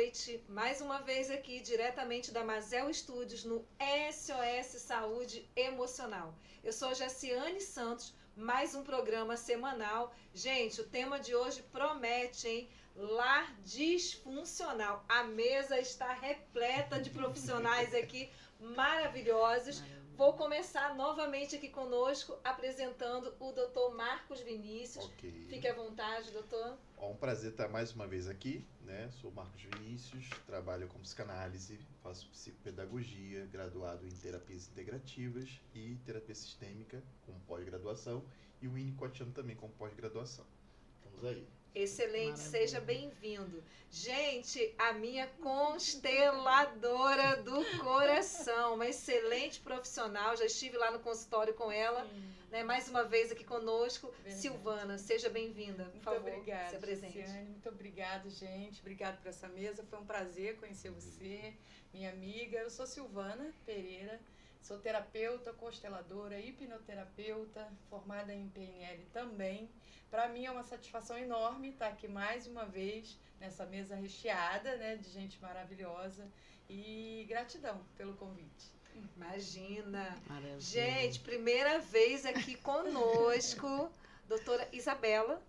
noite, mais uma vez aqui diretamente da Mazel Studios no SOS Saúde Emocional. Eu sou a Jaciane Santos, mais um programa semanal. Gente, o tema de hoje promete, hein? Lar disfuncional. A mesa está repleta de profissionais aqui maravilhosos. Vou começar novamente aqui conosco apresentando o Dr. Marcos Vinícius. Ok. Fique à vontade, doutor. Um prazer estar mais uma vez aqui, né? Sou Marcos Vinícius, trabalho com psicanálise, faço psicopedagogia, graduado em terapias integrativas e terapia sistêmica com pós-graduação e o Winnicottiano também com pós-graduação. Estamos aí. Excelente, seja bem-vindo. Gente, a minha consteladora do coração, uma excelente profissional, já estive lá no consultório com ela, né? Mais uma vez aqui conosco. Verdade. Silvana, seja bem-vinda, por favor, obrigada, se apresente. Luciane, muito obrigada, gente, obrigada por essa mesa, foi um prazer conhecer você, minha amiga. Eu sou Silvana Pereira, sou terapeuta, consteladora, hipnoterapeuta, formada em PNL também. Para mim é uma satisfação enorme estar aqui mais uma vez nessa mesa recheada, né, de gente maravilhosa, e gratidão pelo convite. Imagina! Maravilha. Gente, primeira vez aqui conosco, doutora Isabel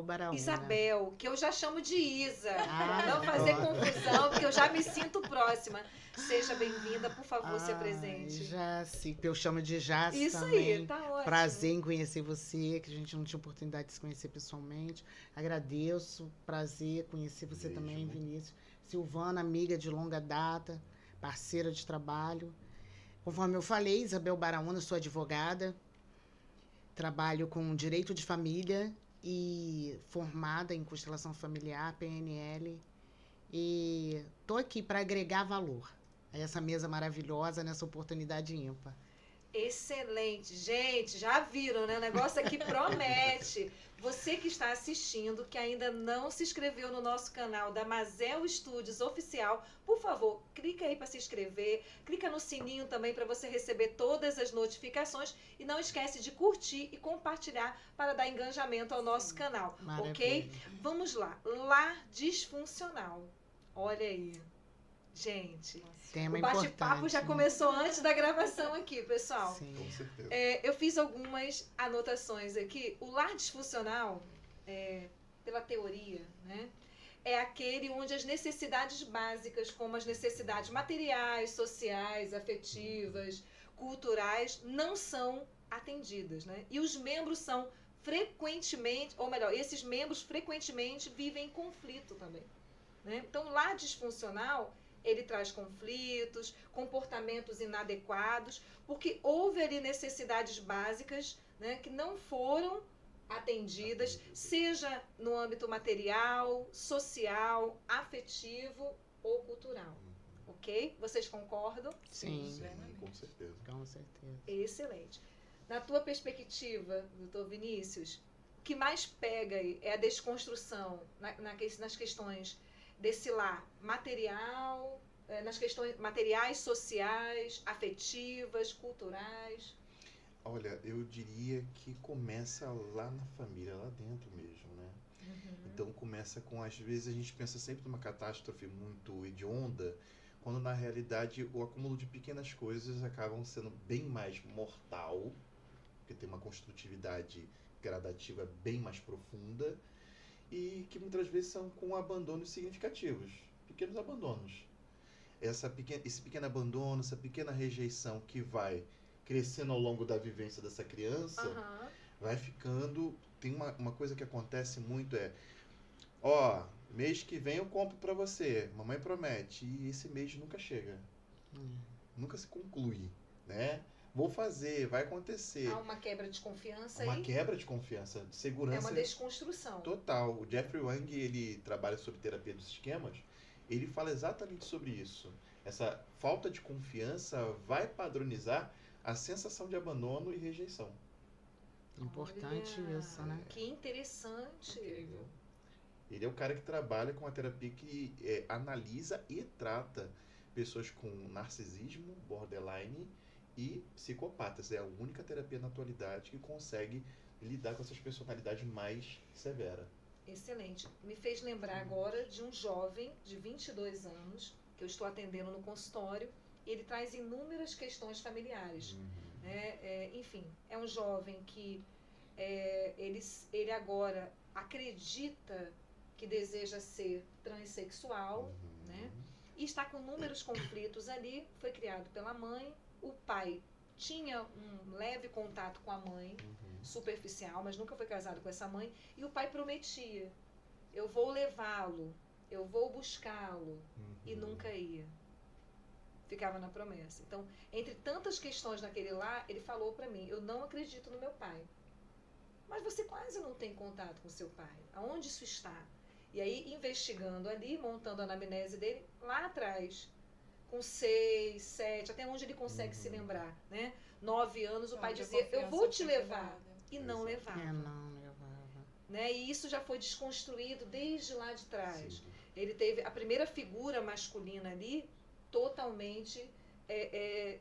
Baraúna. Isabel, que eu já chamo de Isa, para não fazer confusão, porque eu já me sinto próxima. Seja bem-vinda, por favor, se apresente. Jaci, que eu chamo de Jaci Isso também. Aí, tá ótimo. Prazer em conhecer você, que a gente não tinha oportunidade de se conhecer pessoalmente. Agradeço, prazer conhecer você também, Vinícius. Silvana, amiga de longa data, parceira de trabalho. Conforme eu falei, Isabel Baraúna, sou advogada, trabalho com direito de família e formada em constelação familiar, PNL, e tô aqui para agregar valor a essa mesa maravilhosa, nessa oportunidade ímpar. Excelente. Gente, já viram, né? O negócio aqui promete. Você que está assistindo, que ainda não se inscreveu no nosso canal da Mazel Studios Oficial, por favor, clica aí para se inscrever, clica no sininho também para você receber todas as notificações e não esquece de curtir e compartilhar para dar engajamento ao nosso canal, ok? Vamos lá. Lar disfuncional. Olha aí. Gente, tema o bate-papo já começou antes da gravação aqui, pessoal. Sim. Com certeza. Eu fiz algumas anotações aqui. O lar disfuncional, pela teoria, né, é aquele onde as necessidades básicas, como as necessidades materiais, sociais, afetivas, culturais, não são atendidas, né? E os membros são frequentemente, ou melhor, esses membros frequentemente vivem em conflito também, né? Então, o lar disfuncional, ele traz conflitos, comportamentos inadequados, porque houve ali necessidades básicas, né, que não foram atendidas, seja no âmbito material, social, afetivo ou cultural. Ok? Vocês concordam? Sim, com certeza. Com certeza. Excelente. Na tua perspectiva, doutor Vinícius, o que mais pega aí é a desconstrução nas questões desse lar material, nas questões materiais, sociais, afetivas, culturais? Olha, eu diria que começa lá na família, lá dentro mesmo, né? Então começa com, às vezes a gente pensa sempre numa catástrofe muito hedionda, quando na realidade o acúmulo de pequenas coisas acabam sendo bem mais mortal, porque tem uma construtividade gradativa bem mais profunda, e que muitas vezes são com abandonos significativos, pequenos abandonos. Esse pequeno abandono, essa pequena rejeição que vai crescendo ao longo da vivência dessa criança, vai ficando... Tem uma coisa que acontece muito, mês que vem eu compro pra você, mamãe promete, e esse mês nunca chega. Nunca se conclui, né? Vou fazer, vai acontecer. Há uma quebra de confiança aí? Uma quebra de confiança, de segurança. É uma desconstrução. Total. O Jeffrey Wang, ele trabalha sobre terapia dos esquemas, ele fala exatamente sobre isso. Essa falta de confiança vai padronizar a sensação de abandono e rejeição. Importante isso, né? Que interessante. Incrível. Ele é o cara que trabalha com a terapia que analisa e trata pessoas com narcisismo, borderline e psicopatas. É a única terapia na atualidade que consegue lidar com essas personalidades mais severas. Excelente. Me fez lembrar agora de um jovem de 22 anos, que eu estou atendendo no consultório, e ele traz inúmeras questões familiares. Enfim, é um jovem que ele agora acredita que deseja ser transexual, né? E está com inúmeros conflitos ali, foi criado pela mãe, o pai tinha um leve contato com a mãe, superficial, mas nunca foi casado com essa mãe, e o pai prometia, eu vou levá-lo, eu vou buscá-lo, e nunca ia. Ficava na promessa. Então, entre tantas questões naquele lar, ele falou para mim, eu não acredito no meu pai. Mas você quase não tem contato com seu pai. Aonde isso está? E aí, investigando ali, montando a anamnese dele, lá atrás, com 6, 7, até onde ele consegue se lembrar, né? 9 anos, o pai dizia, eu vou te levar. E não levava. Não levava. Né? E isso já foi desconstruído desde lá de trás. Sim. Ele teve a primeira figura masculina ali totalmente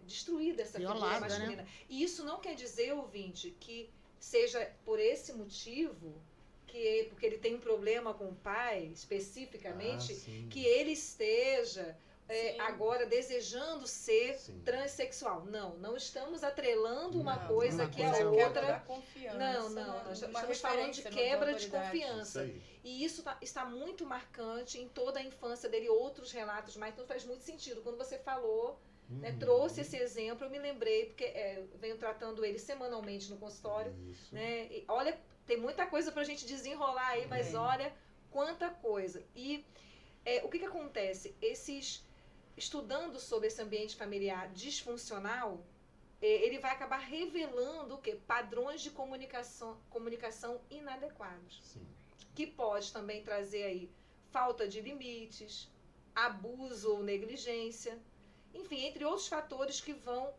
destruída, essa figura masculina. Né? E isso não quer dizer, ouvinte, que seja por esse motivo, porque ele tem um problema com o pai, especificamente, que ele esteja agora desejando ser transexual. Não estamos atrelando uma coisa que a outra. Não, nós estamos falando de quebra de confiança. E isso está muito marcante em toda a infância dele, outros relatos, mas não faz muito sentido. Quando você falou, né, trouxe esse exemplo, eu me lembrei, porque eu venho tratando ele semanalmente no consultório. Né, e olha, tem muita coisa para a gente desenrolar aí, mas olha quanta coisa. E o que acontece? Estudando sobre esse ambiente familiar disfuncional, ele vai acabar revelando o quê? Padrões de comunicação inadequados. Sim. Que pode também trazer aí falta de limites, abuso ou negligência, enfim, entre outros fatores que vão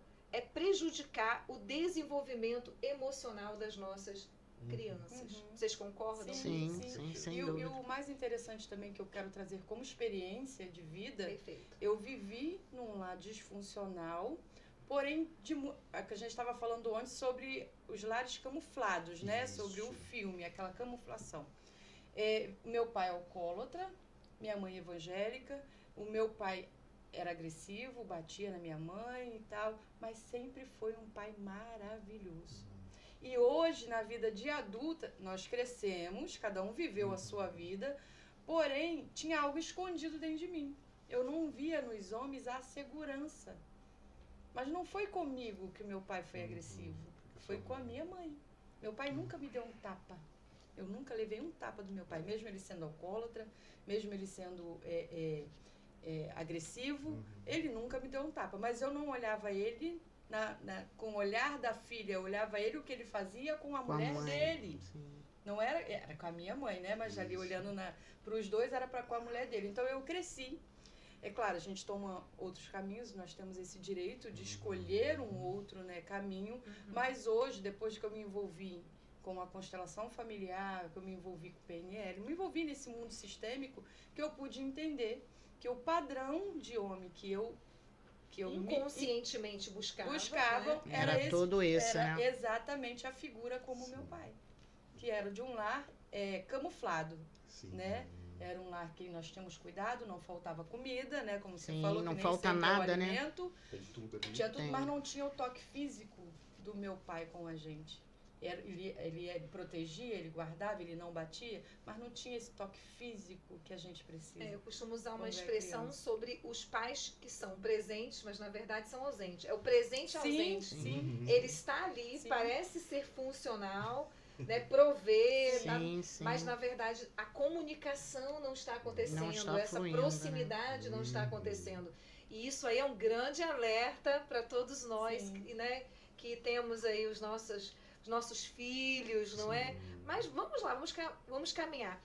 prejudicar o desenvolvimento emocional das nossas crianças. Vocês concordam? Sim. Sem dúvida. E o mais interessante também que eu quero trazer como experiência de vida, eu vivi num lar disfuncional, porém, que a gente estava falando antes sobre os lares camuflados, né? Sobre o filme, aquela camuflação. Meu pai é alcoólatra, minha mãe evangélica, o meu pai era agressivo, batia na minha mãe e tal, mas sempre foi um pai maravilhoso. E hoje, na vida de adulta, nós crescemos, cada um viveu a sua vida, porém, tinha algo escondido dentro de mim. Eu não via nos homens a segurança. Mas não foi comigo que meu pai foi agressivo, foi com a minha mãe. Meu pai nunca me deu um tapa. Eu nunca levei um tapa do meu pai, mesmo ele sendo alcoólatra, mesmo ele sendo agressivo, ele nunca me deu um tapa. Mas eu não olhava ele com o olhar da filha, eu olhava ele o que ele fazia com a mulher dele. Sim. Não era com a minha mãe, né? Mas ali olhando para os dois era com a mulher dele. Então eu cresci. É claro, a gente toma outros caminhos, nós temos esse direito de escolher um outro, né, caminho. Mas hoje, depois que eu me envolvi com a constelação familiar, que eu me envolvi com o PNL, me envolvi nesse mundo sistêmico, que eu pude entender que o padrão de homem que eu inconscientemente buscava, né? era todo esse, né? Exatamente a figura como meu pai, que era de um lar camuflado, né? Era um lar que nós tínhamos cuidado, não faltava comida, né? Como você falou, não falta nada, né? Tinha tudo, mas não tinha o toque físico do meu pai com a gente. Ele protegia, ele guardava, ele não batia, mas não tinha esse toque físico que a gente precisa. Eu costumo usar uma expressão sobre os pais que são presentes, mas na verdade são ausentes. É o presente ausente. Sim. Ele está ali, parece ser funcional, né, prover, mas na verdade a comunicação não está acontecendo, essa proximidade não está acontecendo. E isso aí é um grande alerta para todos nós, né, que temos aí os nossos filhos, não é? Mas vamos lá, vamos caminhar.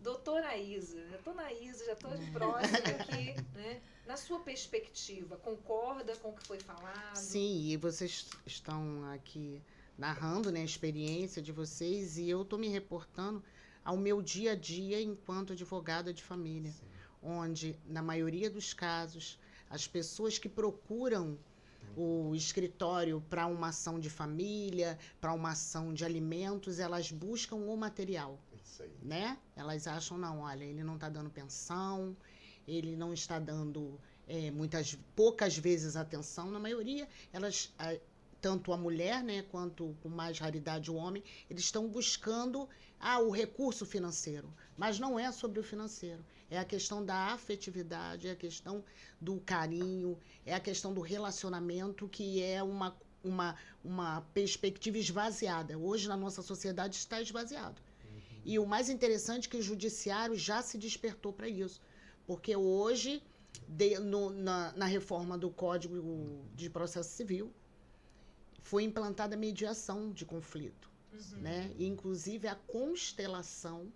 Doutora Isa, já estou próxima aqui, né? Na sua perspectiva, concorda com o que foi falado? Sim, e vocês estão aqui narrando, né, a experiência de vocês, e eu estou me reportando ao meu dia a dia enquanto advogada de família, onde, na maioria dos casos, as pessoas que procuram o escritório para uma ação de família, para uma ação de alimentos, elas buscam o material. Isso aí. né? Elas acham, não, olha, ele não está dando pensão, ele não está dando poucas vezes atenção. Na maioria, elas, tanto a mulher, né, quanto com mais raridade o homem, eles estão buscando o recurso financeiro. Mas não é sobre o financeiro. É a questão da afetividade, é a questão do carinho, é a questão do relacionamento, que é uma perspectiva esvaziada. Hoje, na nossa sociedade, está esvaziado. E o mais interessante é que o judiciário já se despertou para isso. Porque hoje, na reforma do Código de Processo Civil, foi implantada a mediação de conflito. Né? E, inclusive, a constelação,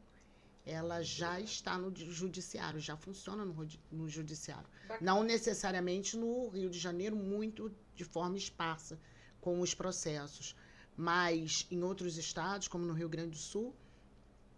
ela já está no judiciário, já funciona no judiciário. Bacana. Não necessariamente no Rio de Janeiro, muito de forma esparsa, com os processos. Mas em outros estados, como no Rio Grande do Sul,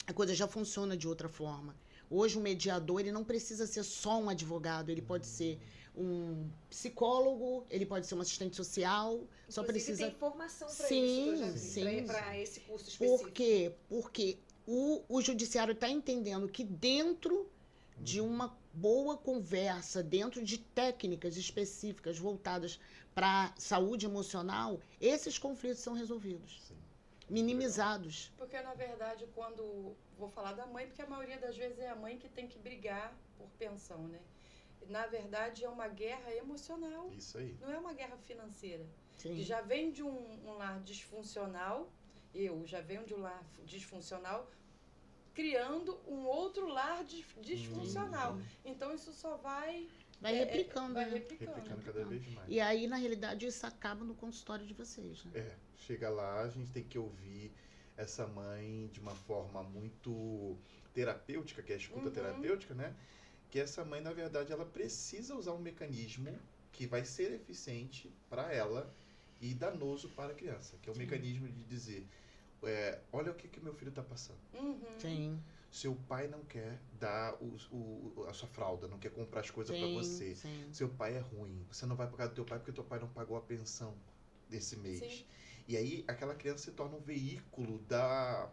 a coisa já funciona de outra forma. Hoje, o mediador, ele não precisa ser só um advogado, ele pode ser um psicólogo, ele pode ser um assistente social, inclusive, só precisa... tem formação para isso, para esse curso específico. Por quê? Porque o judiciário está entendendo que dentro de uma boa conversa, dentro de técnicas específicas voltadas para saúde emocional, esses conflitos são resolvidos. Sim. Minimizados. Porque, na verdade, quando... Vou falar da mãe, porque a maioria das vezes é a mãe que tem que brigar por pensão, né? Na verdade, é uma guerra emocional. Isso aí. Não é uma guerra financeira. Sim. Já vem de um lar disfuncional, já venho de um lar disfuncional, criando um outro lar disfuncional. Então, isso só vai replicando. Vai né? replicando cada vez mais. E aí, na realidade, isso acaba no consultório de vocês, né? Chega lá, a gente tem que ouvir essa mãe de uma forma muito terapêutica, que é a escuta terapêutica, né? Que essa mãe, na verdade, ela precisa usar um mecanismo que vai ser eficiente para ela e danoso para a criança, que é o mecanismo de dizer, olha o que meu filho está passando. Sim. Seu pai não quer dar a sua fralda, não quer comprar as coisas para você. Sim. Seu pai é ruim, você não vai pagar do teu pai porque teu pai não pagou a pensão desse mês. Sim. E aí aquela criança se torna um veículo da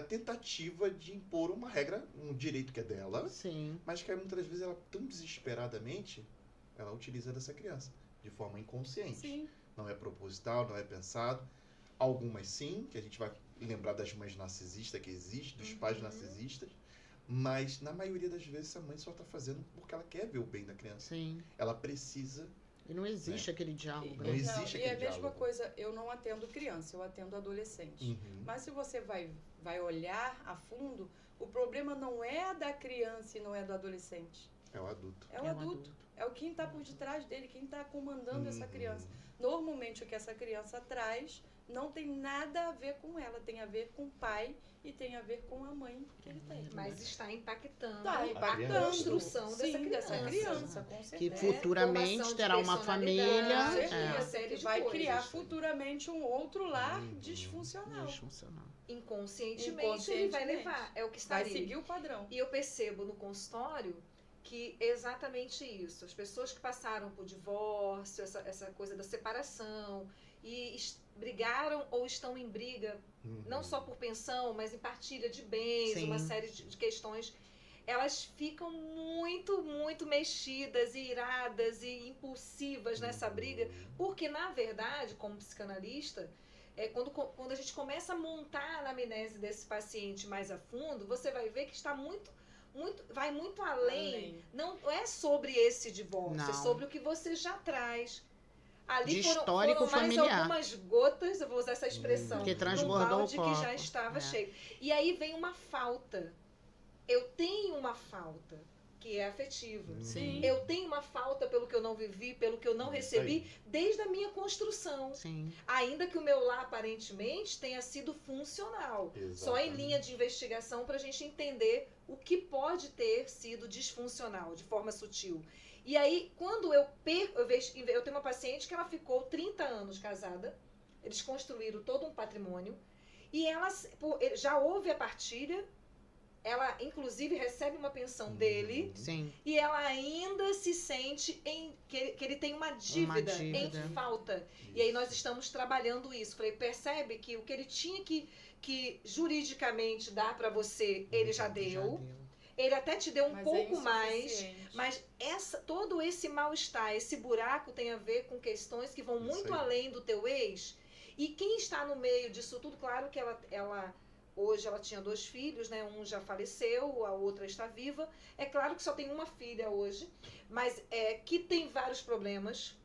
tentativa de impor uma regra, um direito que é dela, Sim. mas que muitas vezes ela, tão desesperadamente, ela utiliza dessa criança, de forma inconsciente. Sim. Não é proposital, não é pensado. Algumas sim, que a gente vai lembrar das mães narcisistas que existem, dos pais narcisistas, mas na maioria das vezes a mãe só está fazendo porque ela quer ver o bem da criança. Sim. Ela precisa... E não existe aquele diálogo. Não existe aquele diálogo. E a mesma diálogo. coisa, eu não atendo criança, eu atendo adolescente. Mas se você vai olhar a fundo, o problema não é da criança e não é do adolescente. É o adulto. É o adulto. É o quem está por detrás dele, quem está comandando essa criança. Normalmente o que essa criança traz não tem nada a ver com ela, tem a ver com o pai e tem a ver com a mãe que ele tem. Mas está impactando a construção dessa criança, com certeza. Que futuramente terá uma família. Vai criar futuramente um outro lar disfuncional. Inconscientemente ele vai levar, é o que está vai ali. Seguir o padrão. E eu percebo no consultório que é exatamente isso. As pessoas que passaram por divórcio, essa coisa da separação, e brigaram ou estão em briga, não só por pensão, mas em partilha de bens, uma série de questões, elas ficam muito, muito mexidas e iradas e impulsivas nessa briga, porque, na verdade, como psicanalista, quando a gente começa a montar a anamnese desse paciente mais a fundo, você vai ver que está vai muito além. Não é sobre esse divórcio, é sobre o que você já traz. Ali foram mais familiar. Algumas gotas, eu vou usar essa expressão, que transbordou balde que já estava cheio. E aí vem uma falta. Eu tenho uma falta que é afetiva. Sim. Eu tenho uma falta pelo que eu não vivi, pelo que eu não recebi, desde a minha construção. Sim. Ainda que o meu lar, aparentemente, tenha sido funcional. Exatamente. Só em linha de investigação para a gente entender o que pode ter sido disfuncional, de forma sutil. E aí, quando eu tenho uma paciente que ela ficou 30 anos casada, eles construíram todo um patrimônio, e já houve a partilha, ela inclusive recebe uma pensão dele, e ela ainda se sente que ele tem uma dívida em falta. E aí nós estamos trabalhando isso. Falei, percebe que o que ele tinha que que juridicamente dá para você, ele já deu. Ele até te deu um Mas pouco é mais, insuficiente. mas todo esse mal-estar, esse buraco tem a ver com questões que vão Isso muito aí. além do teu ex. E quem está no meio disso tudo, claro que ela hoje ela tinha 2 filhos, né? Um já faleceu, a outra está viva. É claro que só tem uma filha hoje, mas que tem vários problemas,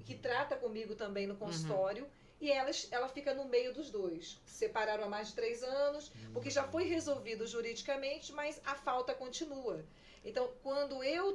que trata comigo também no consultório. E ela fica no meio dos dois. Separaram há mais de 3 anos, porque já foi resolvido juridicamente, mas a falta continua. Então, quando eu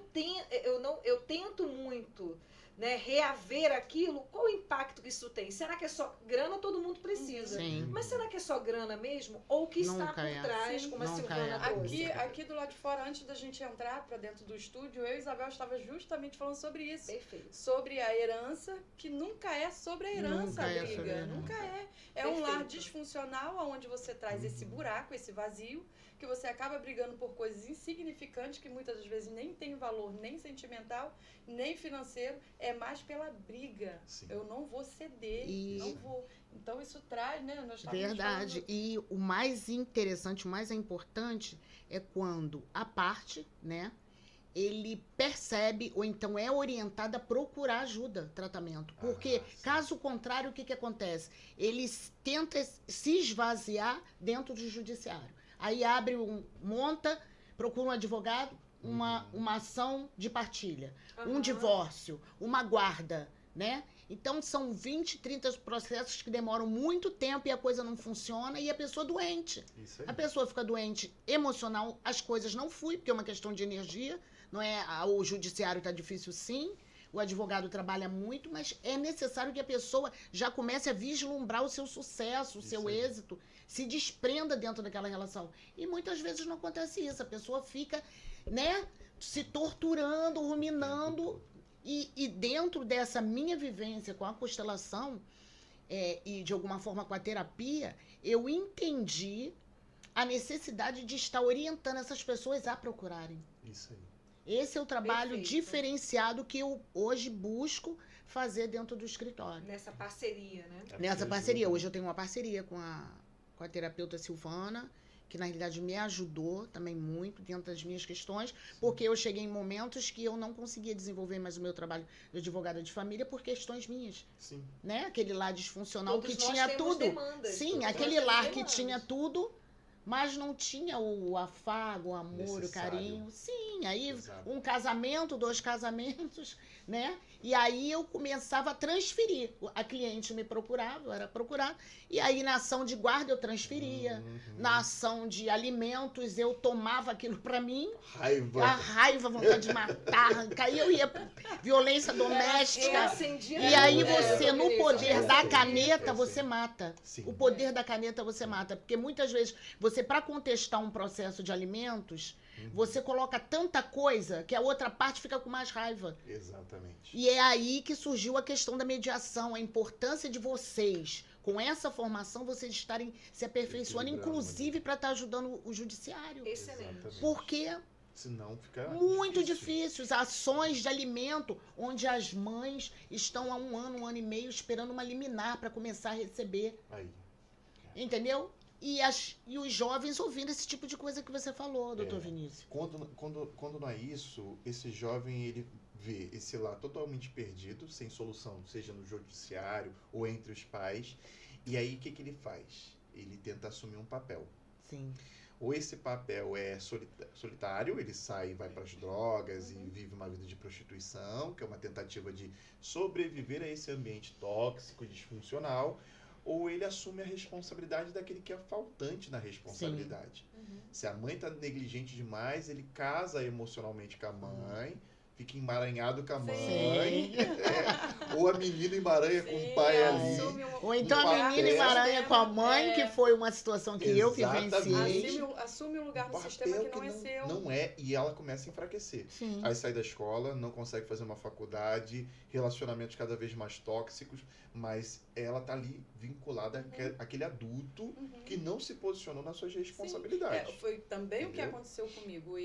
tento muito, né, reaver aquilo, qual o impacto que isso tem? Será que é só grana? Todo mundo precisa. Sim. Mas será que é só grana mesmo? Ou o que está Nunca por é. trás, Sim. como a Nunca Silvana é. trouxe? Aqui do lado de fora, antes da gente entrar para dentro do estúdio, eu e Isabel estava justamente falando sobre isso. Perfeito. Sobre a herança, que nunca é sobre a herança Nunca a é briga. sobre a herança. Nunca é. É um lar Perfeito. disfuncional onde você traz esse buraco, esse vazio, que você acaba brigando por coisas insignificantes que muitas das vezes nem tem valor nem sentimental, nem financeiro, é mais pela briga. Sim. Eu não vou ceder, E- não vou. Então isso traz, né? Nós estávamos Verdade. falando- E o mais interessante, o mais importante é quando a parte, né, ele percebe ou então é orientado a procurar ajuda, tratamento. Porque, sim. caso contrário, o que acontece? Eles tentam se esvaziar dentro do judiciário. Aí abre monta, procura um advogado, uma ação de partilha, um Aham. divórcio, uma guarda, né? Então, são 20, 30 processos que demoram muito tempo e a coisa não funciona e a pessoa doente. Isso aí. A pessoa fica doente emocional, as coisas não fluem, porque é uma questão de energia, não é? O judiciário está difícil sim, o advogado trabalha muito, mas é necessário que a pessoa já comece a vislumbrar o seu sucesso, o Isso seu aí. êxito, se desprenda dentro daquela relação. E muitas vezes não acontece isso, a pessoa fica, né, se torturando, ruminando. E dentro dessa minha vivência com a constelação, e de alguma forma com a terapia, eu entendi a necessidade de estar orientando essas pessoas a procurarem. Isso aí. Esse é o trabalho Perfeito. diferenciado que eu hoje busco fazer dentro do escritório. Nessa parceria, né? Nessa parceria. Hoje eu tenho uma parceria com a terapeuta Silvana, que na realidade me ajudou também muito dentro das minhas questões, porque eu cheguei em momentos que eu não conseguia desenvolver mais o meu trabalho de advogada de família por questões minhas, Sim. né? Aquele lar disfuncional Todos que nós tinha temos tudo. demandas, Sim, todos aquele nós temos lar que demandas. tinha tudo, mas não tinha o afago, o amor, Necessário. o carinho. Sim, aí Exato. um casamento, 2 casamentos, né? E aí eu começava a transferir. A cliente me procurava, eu era procurada. E aí na ação de guarda eu transferia. Na ação de alimentos eu tomava aquilo para mim. Raiva. A raiva, a vontade de matar, arrancar. E eu ia violência Eu doméstica. acendia E aí tudo, você, no Vinícius, poder eu da acendia. caneta, você mata. Sim. O poder da caneta você mata. Porque muitas vezes, você, para contestar um processo de alimentos, você coloca tanta coisa que a outra parte fica com mais raiva. Exatamente. E é aí que surgiu a questão da mediação, a importância de vocês, com essa formação, vocês estarem se aperfeiçoando, Equilibrando, inclusive para estar ajudando o judiciário. Excelente. Exatamente. Porque Senão fica muito difíceis ações de alimento, onde as mães estão há 1 ano, 1 ano e meio, esperando uma liminar para começar a receber. Aí. Entendeu? E os jovens ouvindo esse tipo de coisa que você falou, doutor Vinícius. Quando não é isso, esse jovem ele vê esse lá totalmente perdido, sem solução, seja no judiciário ou entre os pais. E aí o que ele faz? Ele tenta assumir um papel. Sim. Ou esse papel é solitário, ele sai e vai para as drogas e vive uma vida de prostituição, que é uma tentativa de sobreviver a esse ambiente tóxico, disfuncional, ou ele assume a responsabilidade daquele que é faltante na responsabilidade. Se a mãe está negligente demais, ele casa emocionalmente com a mãe, fica emaranhado com a mãe, ou a menina emaranha com o pai ali. Ou então a papel. menina emaranha com a mãe, que foi uma situação que eu Exatamente. vivenciei. Assume um lugar no Papel sistema que não é seu. Não é, e ela começa a enfraquecer. Sim. Aí sai da escola, não consegue fazer uma faculdade, relacionamentos cada vez mais tóxicos, mas ela tá ali vinculada àquele adulto que não se posicionou nas suas responsabilidades. Foi também o que Entendeu? aconteceu comigo.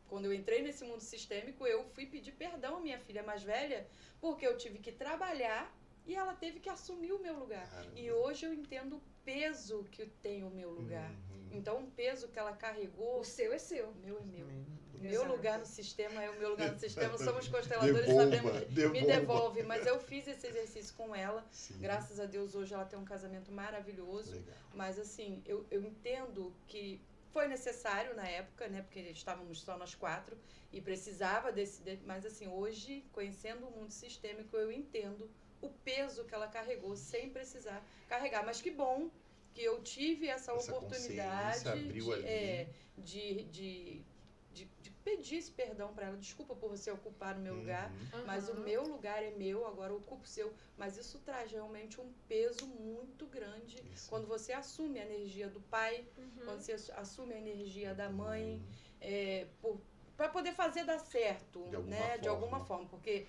Quando eu entrei nesse mundo sistêmico, eu fui pedir perdão à minha filha mais velha, porque eu tive que trabalhar E ela teve que assumir o meu lugar. Caramba. E hoje eu entendo o peso que tem o meu lugar. Então, o peso que ela carregou, O seu é seu. o meu é meu. O meu Exato. lugar no sistema é o meu lugar no sistema. Somos consteladores, sabemos. Me devolve. Mas eu fiz esse exercício com ela. Sim. Graças a Deus, hoje ela tem um casamento maravilhoso. Legal. Mas, assim, eu entendo que foi necessário na época, né? Porque estávamos só nós 4 e precisava mas, assim, hoje, conhecendo o mundo sistêmico, eu entendo o peso que ela carregou sem precisar carregar. Mas que bom que eu tive essa oportunidade consciência abriu ali. de pedir esse perdão para ela. Desculpa por você ocupar o meu lugar, mas o Aham. meu lugar é meu, agora eu ocupo o seu. Mas isso traz realmente um peso muito grande Isso. quando você assume a energia do pai, Uhum. quando você assume a energia da mãe, para poder fazer dar certo, De alguma né? De alguma forma. forma, porque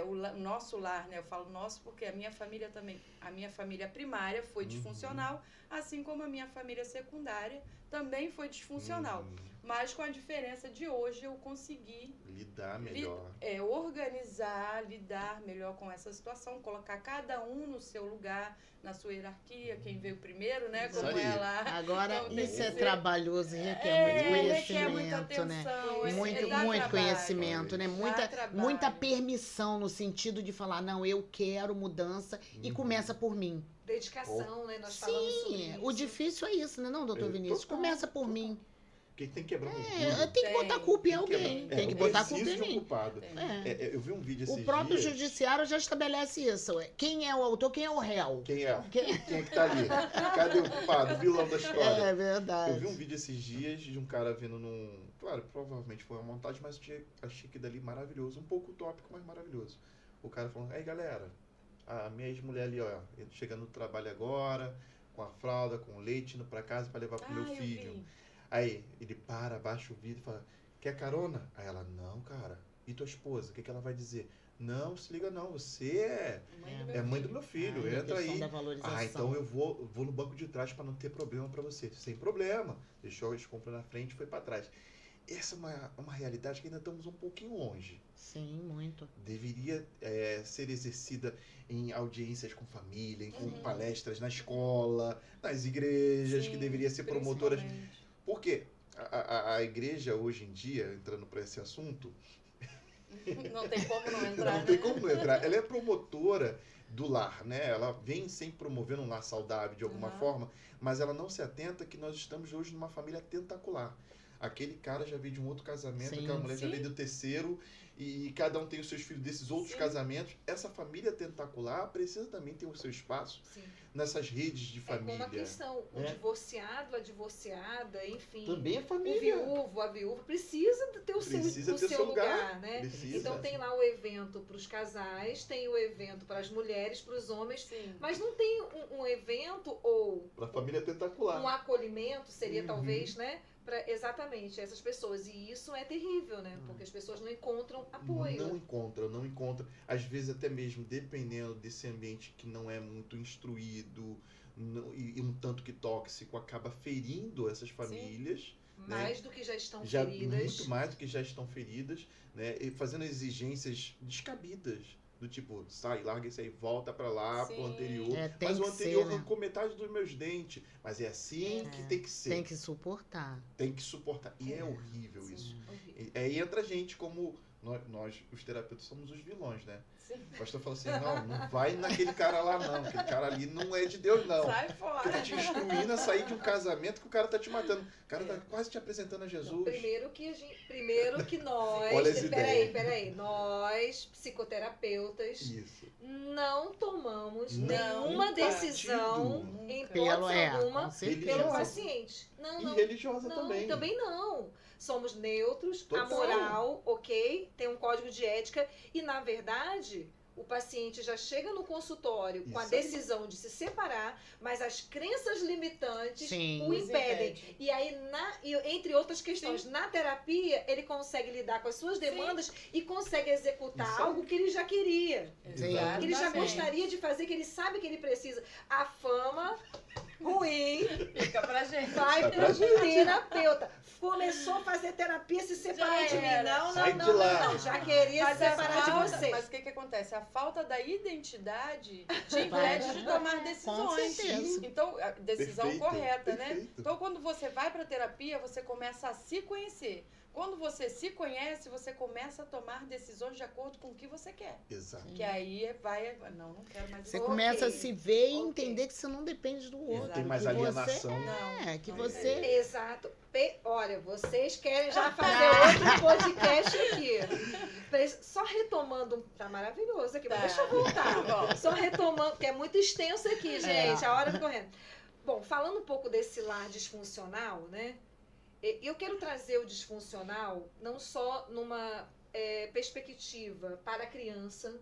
o nosso lar, né? Eu falo nosso porque a minha família também, a minha família primária foi disfuncional, assim como a minha família secundária também foi disfuncional. Mas com a diferença de hoje eu consegui Lidar melhor. organizar, lidar melhor com essa situação, colocar cada um no seu lugar, na sua hierarquia, quem veio primeiro, né? Isso Como aí. ela. Agora, Então, tem isso que é ser- trabalhoso e requer muito requer muita conhecimento, né? atenção, Muito, dá muito trabalho. conhecimento, né? Dá Muita, trabalho. muita permissão no sentido de falar, não, eu quero mudança e começa por mim. Dedicação, né? Nós falamos sobre Sim, isso. o difícil é isso, né, não, doutor Vinícius? Total, Começa por mim. Porque tem que quebrar um É, orgulho. tem que botar a culpa em alguém. É, Tem que eu botar a preciso culpa em de um mim. culpado. É. Eu vi um vídeo esses O próprio dias. judiciário já estabelece isso. Quem é o autor, quem é o réu? Quem é? Quem- Quem é que tá ali? Cadê o culpado? O vilão da história? É verdade. Eu vi um vídeo esses dias de um cara vindo num. Claro, provavelmente foi uma montagem, mas achei que dali maravilhoso. Um pouco utópico, mas maravilhoso. O cara falando, aí galera, a minha ex-mulher ali, ó, chegando no trabalho agora, com a fralda, com o leite, indo pra casa pra levar pro meu eu filho. vi. Aí ele para, abaixa o vidro e fala, quer carona? Aí ela, não, cara. E tua esposa? O que ela vai dizer? Não, se liga não, você é mãe do meu filho, Aí a entra questão aí. da valorização. Ah, então eu vou no banco de trás para não ter problema para você. Sem problema. Deixou as compras na frente e foi para trás. Essa é uma realidade que ainda estamos um pouquinho longe. Sim, muito. Deveria ser exercida em audiências com família, com palestras na escola, nas igrejas, Sim, que deveria ser promotoras. principalmente. Porque a igreja hoje em dia, entrando para esse assunto, Não tem como não entrar, não tem né? como não entrar. Ela é promotora do lar, né? Ela vem sempre promovendo um lar saudável de alguma Uhum. forma, mas ela não se atenta que nós estamos hoje numa família tentacular. Aquele cara já veio de um outro casamento, Sim. aquela mulher já Sim. veio do terceiro, e cada um tem os seus filhos desses outros Sim. casamentos. Essa família tentacular precisa também ter o seu espaço Sim. nessas redes de É como família. a questão, o né? divorciado, a divorciada, enfim. Também é O família. viúvo, a viúva, precisa ter o Precisa seu, ter seu lugar, né? precisa. Então tem lá o evento para os casais, tem o evento para as mulheres, para os homens, Sim. mas não tem um evento ou Para a família tentacular. um acolhimento, seria Uhum. talvez, né? Para exatamente essas pessoas. E isso é terrível, né? Porque as pessoas não encontram apoio. Não encontra. Às vezes até mesmo dependendo desse ambiente que não é muito instruído e um tanto que tóxico, acaba ferindo essas famílias. Mais do que já estão Já feridas. muito mais do que já estão feridas, né? E fazendo exigências descabidas. Do tipo, sai, larga isso aí, volta pra lá, pro Sim. anterior. É, tem Mas o que anterior ser, né? arrancou metade dos meus dentes. Mas é assim que tem que ser. Tem que suportar. Tem que suportar. E é horrível Sim. isso. Horrível. E aí entra a gente como nós, os terapeutas, somos os vilões, né? Sim. O pastor fala assim, não vai naquele cara lá não, aquele cara ali não é de Deus não. Sai Porque fora. tá te instruindo a sair de um casamento que o cara tá te matando. O cara tá quase te apresentando a Jesus. Não, primeiro que nós. Olha as ideias. Peraí. Nós, psicoterapeutas, Isso. não tomamos Não, nenhuma partido. decisão em Pelo, hipótese com alguma certeza. pelo Religiosa. paciente. Não. E religiosa Não, também. não. Somos neutros, Total. amoral, ok? Tem um código de ética. E, na verdade, o paciente já chega no consultório com a Isso aí. decisão de se separar, mas as crenças limitantes Sim. o Nos impedem. impede. E aí, entre outras questões, na terapia, ele consegue lidar com as suas demandas e consegue executar Isso aí. algo que ele já queria. Sim. Que ele já Exatamente. gostaria de fazer, que ele sabe que ele precisa. A fama ruim, Fica pra gente. vai pro terapeuta. Começou a fazer terapia, se separou de mim. Não, Sai não, de não, lá. não. Já queria se separar de você. Mas o que acontece? A falta da identidade te impede de tomar Com decisões. certeza. Então, a decisão Perfeito, correta, né? perfeito. Então, quando você vai pra terapia, você começa a se conhecer. Quando você se conhece, você começa a tomar decisões de acordo com o que você quer. Exato. Que aí vai... Não quero mais Você isso. começa a Ok. se ver e Ok. entender que você não depende do outro. Exato. Tem mais que alienação. Que Não, você... Exato. Olha, vocês querem já fazer outro podcast aqui. Só retomando. Tá maravilhoso aqui, mas Tá. deixa eu voltar. Só retomando, porque é muito extenso aqui, gente. A hora tá correndo. Bom, falando um pouco desse lar disfuncional, né? Eu quero trazer o disfuncional não só numa perspectiva para a criança,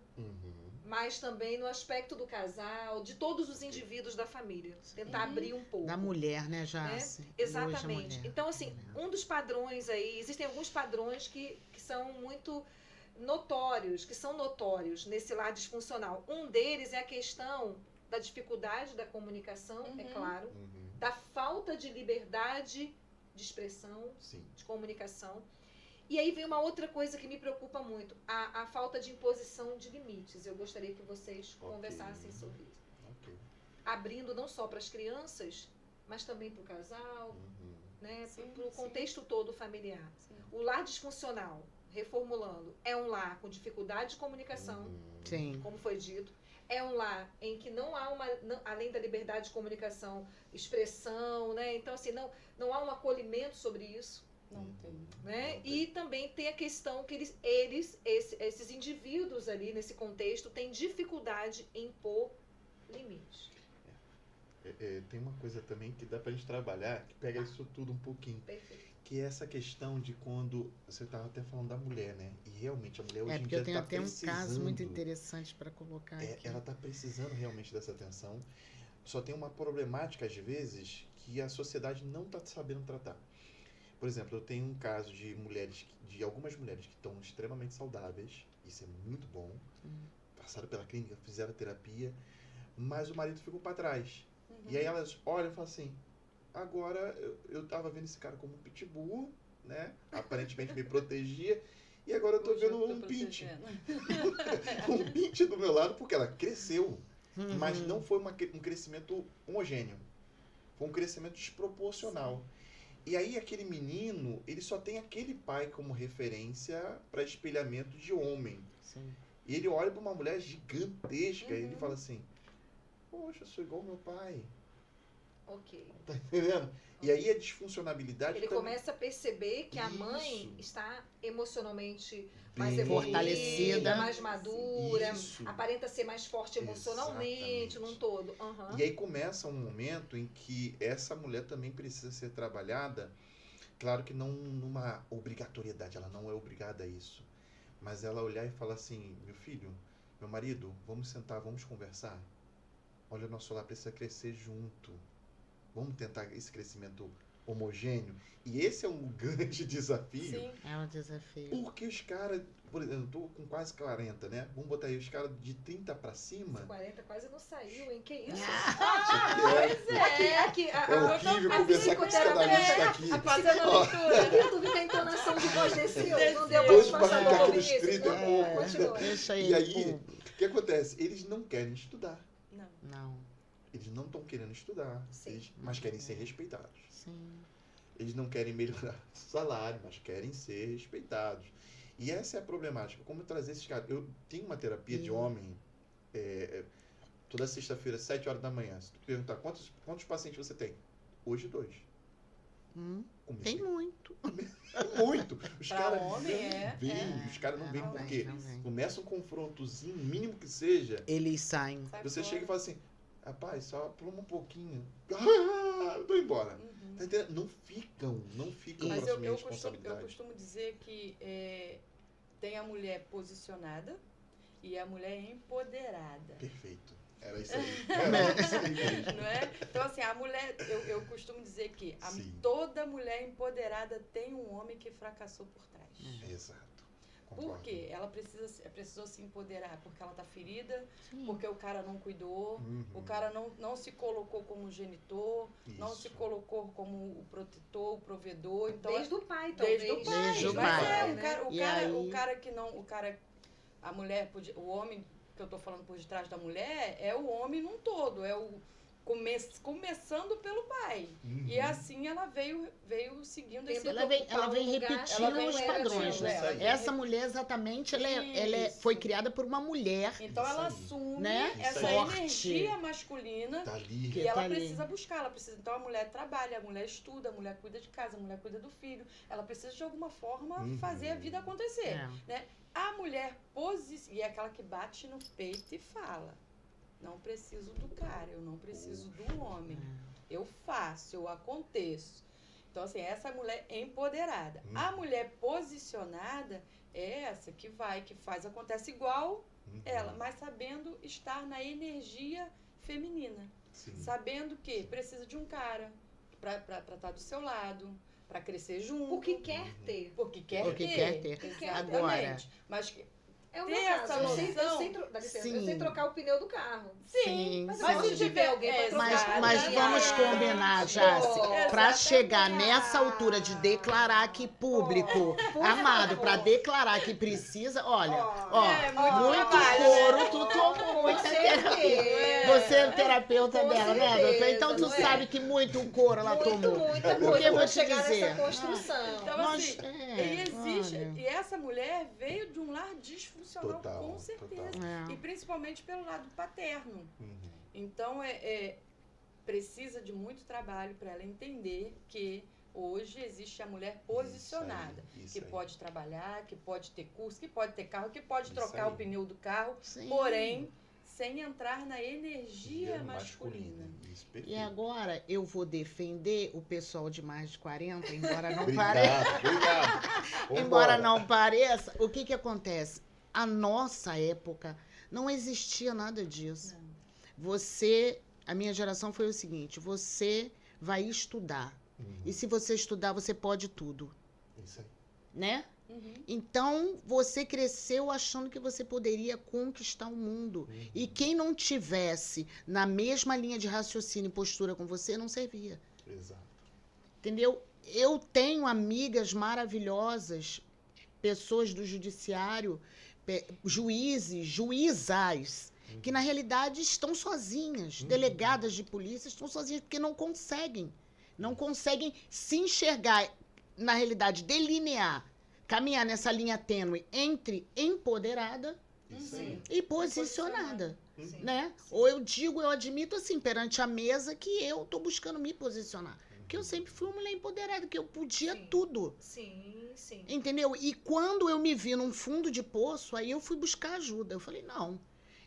mas também no aspecto do casal, de todos os indivíduos da família. Tentar abrir um pouco. Da mulher, né, Jace? Exatamente. Hoje, Então, assim, um dos padrões aí, existem alguns padrões que são muito notórios, nesse lar disfuncional. Um deles é a questão da dificuldade da comunicação, é claro, da falta de liberdade de expressão, Sim. de comunicação. E aí vem uma outra coisa que me preocupa muito, a falta de imposição de limites. Eu gostaria que vocês conversassem sobre isso. Ok. Abrindo não só para as crianças, mas também para o casal, né, Sim, para o sim. contexto todo familiar. Sim. O lar disfuncional, reformulando, é um lar com dificuldade de comunicação, Sim. como foi dito. É um lar em que não há além da liberdade de comunicação, expressão, né? Então, assim, não há um acolhimento sobre isso, Não tem. né? Não tem. E também tem a questão que esses indivíduos ali nesse contexto têm dificuldade em impor limites. Tem uma coisa também que dá pra gente trabalhar, que pega isso tudo um pouquinho. Perfeito. Que é essa questão de quando... Você estava até falando da mulher, né? E realmente a mulher hoje em Porque dia eu tenho tá até um precisando... caso muito interessante para colocar aqui. Ela está precisando realmente dessa atenção. Só tem uma problemática, às vezes, que a sociedade não está sabendo tratar. Por exemplo, eu tenho um caso de algumas mulheres que estão extremamente saudáveis, isso é muito bom, passaram pela clínica, fizeram terapia, mas o marido ficou para trás. E aí elas olham e falam assim, agora eu estava vendo esse cara como um pitbull, né? Aparentemente me protegia, e agora eu tô Hoje eu vendo tô um pinche. protegendo. Um pinche do meu lado, porque ela cresceu. Mas não foi um crescimento homogêneo. Foi um crescimento desproporcional. E aí aquele menino, ele só tem aquele pai como referência para espelhamento de homem. Sim. E ele olha para uma mulher gigantesca e ele fala assim, poxa, eu sou igual ao meu pai. Ok. Tá entendendo? E aí a disfuncionalidade Ele também... começa a perceber que a mãe Isso. está emocionalmente mais Bem evoluída, fortalecida. mais madura, Isso. aparenta ser mais forte emocionalmente, Exatamente. num todo. Aham. E aí começa um momento em que essa mulher também precisa ser trabalhada, claro que não numa obrigatoriedade, ela não é obrigada a isso, mas ela olhar e falar assim, meu filho, meu marido, vamos sentar, vamos conversar, olha, o nosso lar precisa crescer junto, vamos tentar esse crescimento homogêneo, e esse é um grande desafio. Sim. É um desafio. Porque os caras, por exemplo, eu tô com quase 40, né? Vamos botar aí os caras de 30 pra cima. Esse 40 quase não saiu, hein? Que isso? Pois é. Aqui, É horrível conversar com psicanalista aqui. Fazendo a leitura. Tu viu que a entonação de voz desceu? Não deu Dois pra passar barricacos no nos Vinícius? 30 Não, pouco. continua. Deixa E ele. aí, o que acontece? Eles não querem estudar. Não. Não. Eles não estão querendo estudar, Sim. mas querem ser respeitados. Sim. Eles não querem melhorar o salário, mas querem ser respeitados. E essa é a problemática. Como trazer esses caras? Eu tenho uma terapia de homem toda sexta-feira, 7 horas da manhã. Se tu perguntar quantos pacientes você tem? Hoje 2. Comecei. Tem muito. Muito. Os Pra caras homem, não vêm. Os caras não vêm porque começa um confrontozinho, mínimo que seja. Eles saem. Sai Você fora. chega e fala assim, rapaz, só pluma um pouquinho. Ah, eu tô embora. Tá entendendo? Não ficam Mas para eu assumir a costumo responsabilidade. dizer que tem a mulher posicionada e a mulher empoderada. Perfeito. Era isso aí. Era isso aí mesmo. Não é? Então, assim, a mulher, eu costumo dizer que Sim. toda mulher empoderada tem um homem que fracassou por trás. Exato. Por quê? Ela precisou se empoderar porque ela está ferida, porque o cara não cuidou, o cara não se colocou como genitor, não se colocou como o protetor, o provedor. Então, desde o pai, talvez. Desde o Mas pai. o cara que não... A mulher, o homem que eu estou falando por detrás da mulher, é o homem num todo, é o... Começando pelo pai. E assim ela veio seguindo esse... Ela vem repetindo os padrões. Essa mulher, exatamente, ela foi criada por uma mulher. Então ela assume, né? Essa forte. Energia masculina que ela precisa buscar. Então a mulher trabalha, a mulher estuda, a mulher cuida de casa, a mulher cuida do filho. Ela precisa de alguma forma fazer a vida acontecer. Né? A mulher e é aquela que bate no peito e fala: não preciso do cara, eu não preciso do homem. Eu faço, eu aconteço. Então, assim, essa mulher é empoderada. A mulher posicionada é essa que faz, acontece igual ela, mas sabendo estar na energia feminina. Sim. Sabendo que precisa de um cara para estar do seu lado, para crescer junto. Porque quer ter. Porque quer ter. Agora. Mas é o meu caso. Eu sei trocar o pneu do carro. Sim. Mas se tiver alguém pra trocar... Mas vamos combinar, Jace, para chegar nessa altura de declarar que público, amado, para declarar que precisa, olha, muito couro, tu tomou muita terapia. Você é o terapeuta dela, né, doutor? Então tu sabe que muito couro ela tomou. Muita Porque eu vou te chegar dizer. Nessa construção. Então, assim, e essa mulher veio de um lar disfuncional, com certeza. E principalmente pelo lado paterno. Então, precisa de muito trabalho para ela entender que hoje existe a mulher posicionada, que pode trabalhar, que pode ter curso, que pode ter carro, que pode trocar o pneu do carro, porém, sem entrar na energia masculina. E agora eu vou defender o pessoal de mais de 40, embora não pareça. Embora não pareça, o que acontece? A nossa época não existia nada disso. A minha geração foi o seguinte: você vai estudar. E se você estudar, você pode tudo. Isso aí. Né? Então, você cresceu achando que você poderia conquistar o mundo. E quem não tivesse na mesma linha de raciocínio e postura com você, não servia. Exato. Entendeu? Eu tenho amigas maravilhosas, pessoas do judiciário, juízas, que na realidade estão sozinhas. Delegadas de polícia estão sozinhas porque não conseguem se enxergar, na realidade, delinear, caminhar nessa linha tênue entre empoderada e posicionada. Né? Ou eu admito assim, perante a mesa, que eu estou buscando me posicionar. Porque eu sempre fui uma mulher empoderada, que eu podia tudo. Sim. Entendeu? E quando eu me vi num fundo de poço, aí eu fui buscar ajuda. Eu falei, não,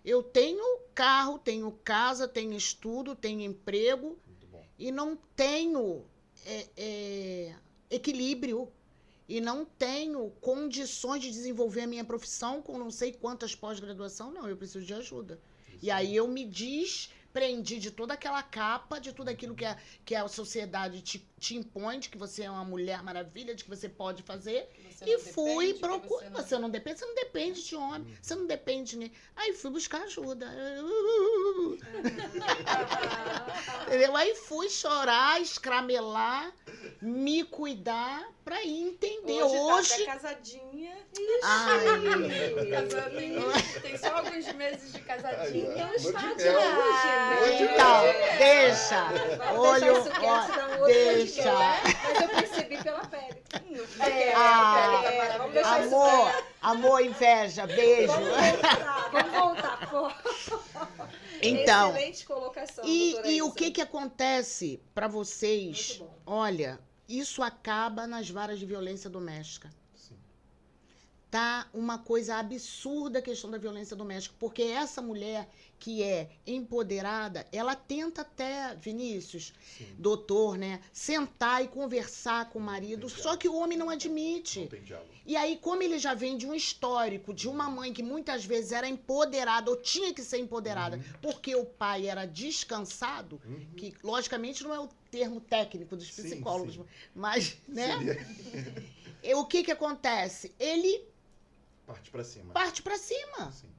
eu tenho carro, tenho casa, tenho estudo, tenho emprego e não tenho equilíbrio e não tenho condições de desenvolver a minha profissão com não sei quantas pós-graduação. Não, eu preciso de ajuda. E aí eu me desprendi de toda aquela capa, de tudo aquilo que a sociedade te impõe, de que você é uma mulher maravilha, de que você pode fazer. E fui procurar. Você não depende de homem, você não depende de ninguém. Aí fui buscar ajuda. Entendeu? Aí fui chorar, escramelar, me cuidar pra ir entender. Hoje tá casadinha. Tem só alguns meses de casadinha. Não está de Então, deixa. Deixa. Mas eu percebi pela pele. Amor, inveja, beijo. Vamos voltar. Então, excelente colocação, e o que acontece para vocês? Olha, isso acaba nas varas de violência doméstica. Tá uma coisa absurda a questão da violência doméstica, porque essa mulher que é empoderada, ela tenta até, Vinícius, doutor, né, sentar e conversar com o marido, só que o homem não admite. Não tem diálogo. E aí, como ele já vem de um histórico de uma mãe que muitas vezes era empoderada, ou tinha que ser empoderada, porque o pai era descansado, que logicamente não é o termo técnico dos psicólogos, mas, né? O que acontece? Ele Parte pra cima. Parte pra cima. Sim.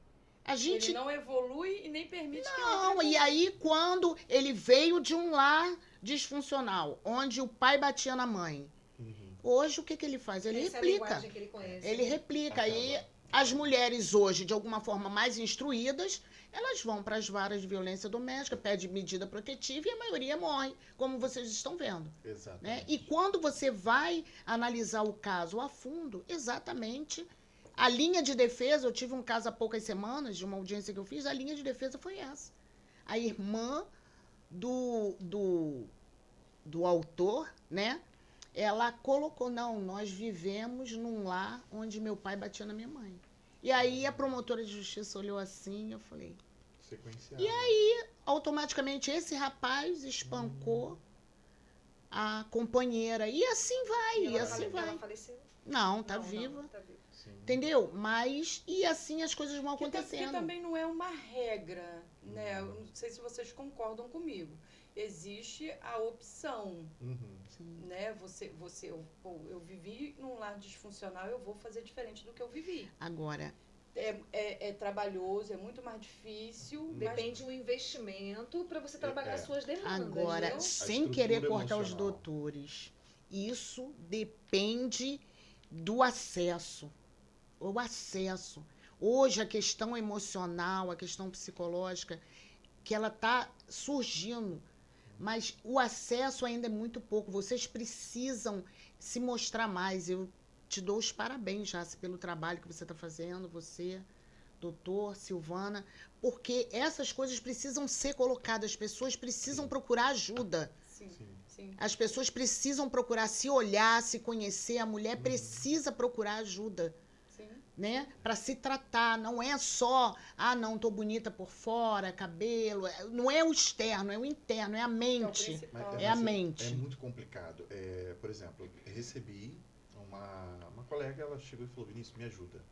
A gente Ele não evolui e nem permite que não, outra e aí quando ele veio de um lar disfuncional, onde o pai batia na mãe, Uhum. hoje o que ele faz? Ele Essa é a replica. linguagem que ele conhece. Ele replica. E Acaba. as mulheres hoje, de alguma forma mais instruídas, elas vão para as varas de violência doméstica, pedem medida protetiva e a maioria morre, como vocês estão vendo. Exatamente. Né? E quando você vai analisar o caso a fundo, exatamente, a linha de defesa, eu tive um caso há poucas semanas, de uma audiência que eu fiz, a linha de defesa foi essa. A irmã do autor, né? Ela colocou, não, nós vivemos num lar onde meu pai batia na minha mãe. E aí a promotora de justiça olhou assim, eu falei, Sequencial. E aí, automaticamente, esse rapaz espancou a companheira. E assim vai, e assim vai. Ela faleceu? Não, tá Não, viva. tá viva. Sim. Entendeu? Mas, e assim as coisas vão Que acontecendo. também não é uma regra, né? Eu não sei se vocês concordam comigo. Existe a opção, Uhum. né? Eu vivi num lar disfuncional, eu vou fazer diferente do que eu vivi. Agora, É trabalhoso, é muito mais difícil. mas Depende do investimento para você trabalhar É. suas demandas. agora, Viu? sem estrutura querer cortar os emocional. doutores, isso depende do acesso. O acesso. Hoje, a questão emocional, a questão psicológica, que ela está surgindo, mas o acesso ainda é muito pouco. Vocês precisam se mostrar mais. Eu te dou os parabéns, Jace, pelo trabalho que você está fazendo, você, doutor, Silvana, porque essas coisas precisam ser colocadas, as pessoas precisam Sim. procurar ajuda. Sim, Sim. sim. As pessoas precisam procurar se olhar, se conhecer, a mulher precisa procurar ajuda, Sim. né? Para se tratar, não é só, não, tô bonita por fora, cabelo, não é o externo, é o interno, é a Que é o mente. principal. É a mente. É muito complicado. Por exemplo, eu recebi uma colega, ela chegou e falou, Vinícius, me ajuda.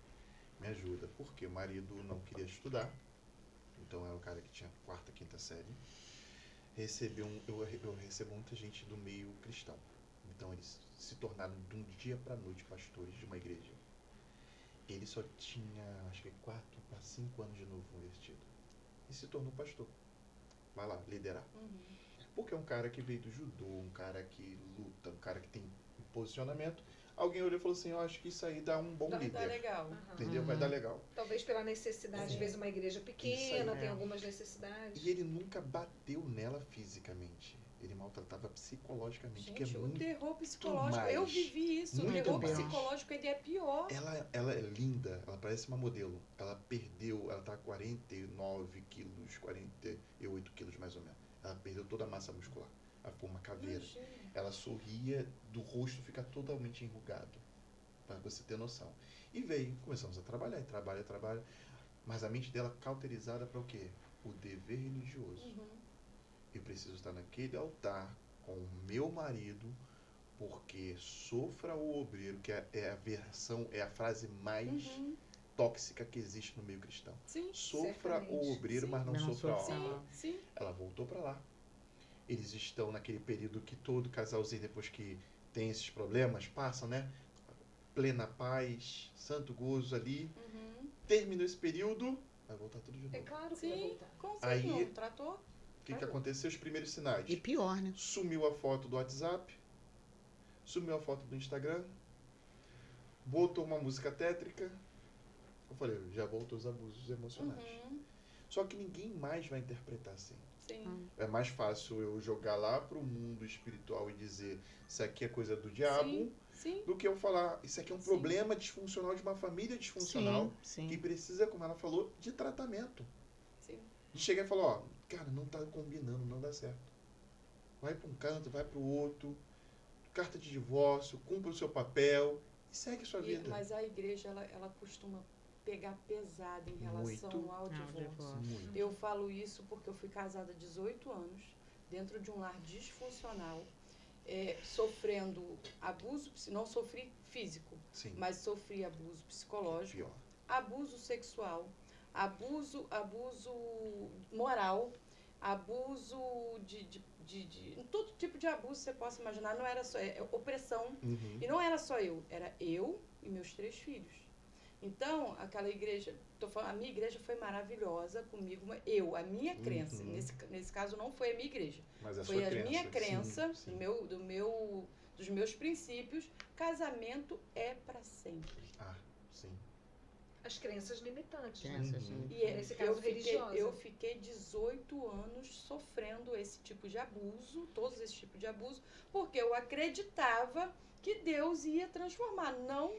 Me ajuda. Porque o marido não queria estudar. Então era um cara que tinha 4ª, 5ª série. Eu recebo muita gente do meio cristão. Então eles se tornaram de um dia para noite pastores de uma igreja. Ele só tinha, acho que 4 para 5 anos de novo convertido. E se tornou pastor. Vai lá, liderar. Uhum. Porque é um cara que veio do judô, um cara que luta, um cara que tem posicionamento. Alguém olhou e falou assim, eu acho que isso aí dá um bom Tá líder. legal. Aham. Entendeu? Vai dar legal. Talvez pela necessidade, às vezes uma igreja pequena, aí. tem algumas necessidades. E ele nunca bateu nela fisicamente. Ele maltratava psicologicamente, que é Gente, o muito terror psicológico, mais. eu vivi isso. O Muito terror mais. psicológico, ele é pior. Ela é linda, ela parece uma modelo. Ela perdeu, ela tá 49 quilos, 48 quilos mais ou menos. Ela perdeu toda a massa muscular. Ela ficou uma caveira. Imagina. Ela sorria, do rosto fica totalmente enrugado. Para você ter noção. E veio, começamos a trabalhar, e trabalha. Mas a mente dela cauterizada para o quê? O dever religioso. Uhum. Eu preciso estar naquele altar com o meu marido, porque sofra o obreiro, que é a frase mais Uhum. tóxica que existe no meio cristão. Sim, Sofra Certamente. o obreiro, Sim. mas não Não sofra a sofra. obra. sim. Ela voltou para lá. Eles estão naquele período que todo casalzinho, depois que tem esses problemas, passam, né? Plena paz, santo gozo ali. Uhum. Terminou esse período, vai voltar tudo de É novo. claro que vai Sim, voltar. com certeza. Aí- Não tratou? O que aconteceu? Os primeiros sinais. E pior, né? Sumiu a foto do WhatsApp, sumiu a foto do Instagram, botou uma música tétrica. Eu falei, já voltou os abusos emocionais. Uhum. Só que ninguém mais vai interpretar assim. Sim. É mais fácil eu jogar lá pro mundo espiritual e dizer isso aqui é coisa do diabo, Sim. do que eu falar isso aqui é um Sim. problema disfuncional de uma família disfuncional Sim, que sim. precisa, como ela falou, de tratamento. Sim. De chegar e falar, ó, cara, não tá combinando, não dá certo. Vai para um canto, vai para o outro, carta de divórcio, cumpra o seu papel e segue sua vida. Mas a igreja, ela costuma pegar pesado em relação Muito. ao divórcio. Muito. Eu falo isso porque eu fui casada há 18 anos, dentro de um lar disfuncional, sofrendo abuso, não sofri físico, Sim. mas sofri abuso psicológico, Pior. abuso sexual, abuso moral, abuso de todo tipo de abuso que você possa imaginar. Não era só opressão. Uhum. E não era só eu, era eu e meus 3 filhos. Então, aquela igreja, a minha igreja foi maravilhosa comigo, a minha crença, nesse caso não foi a minha igreja, Mas a foi sua a crença. minha crença, Sim. dos meus princípios, casamento é para sempre. Ah, sim. As crenças limitantes. Crenças Uhum. E Nesse caso religiosa. eu fiquei 18 anos sofrendo esse tipo de abuso, todos esses tipos de abuso, porque eu acreditava que Deus ia transformar. Não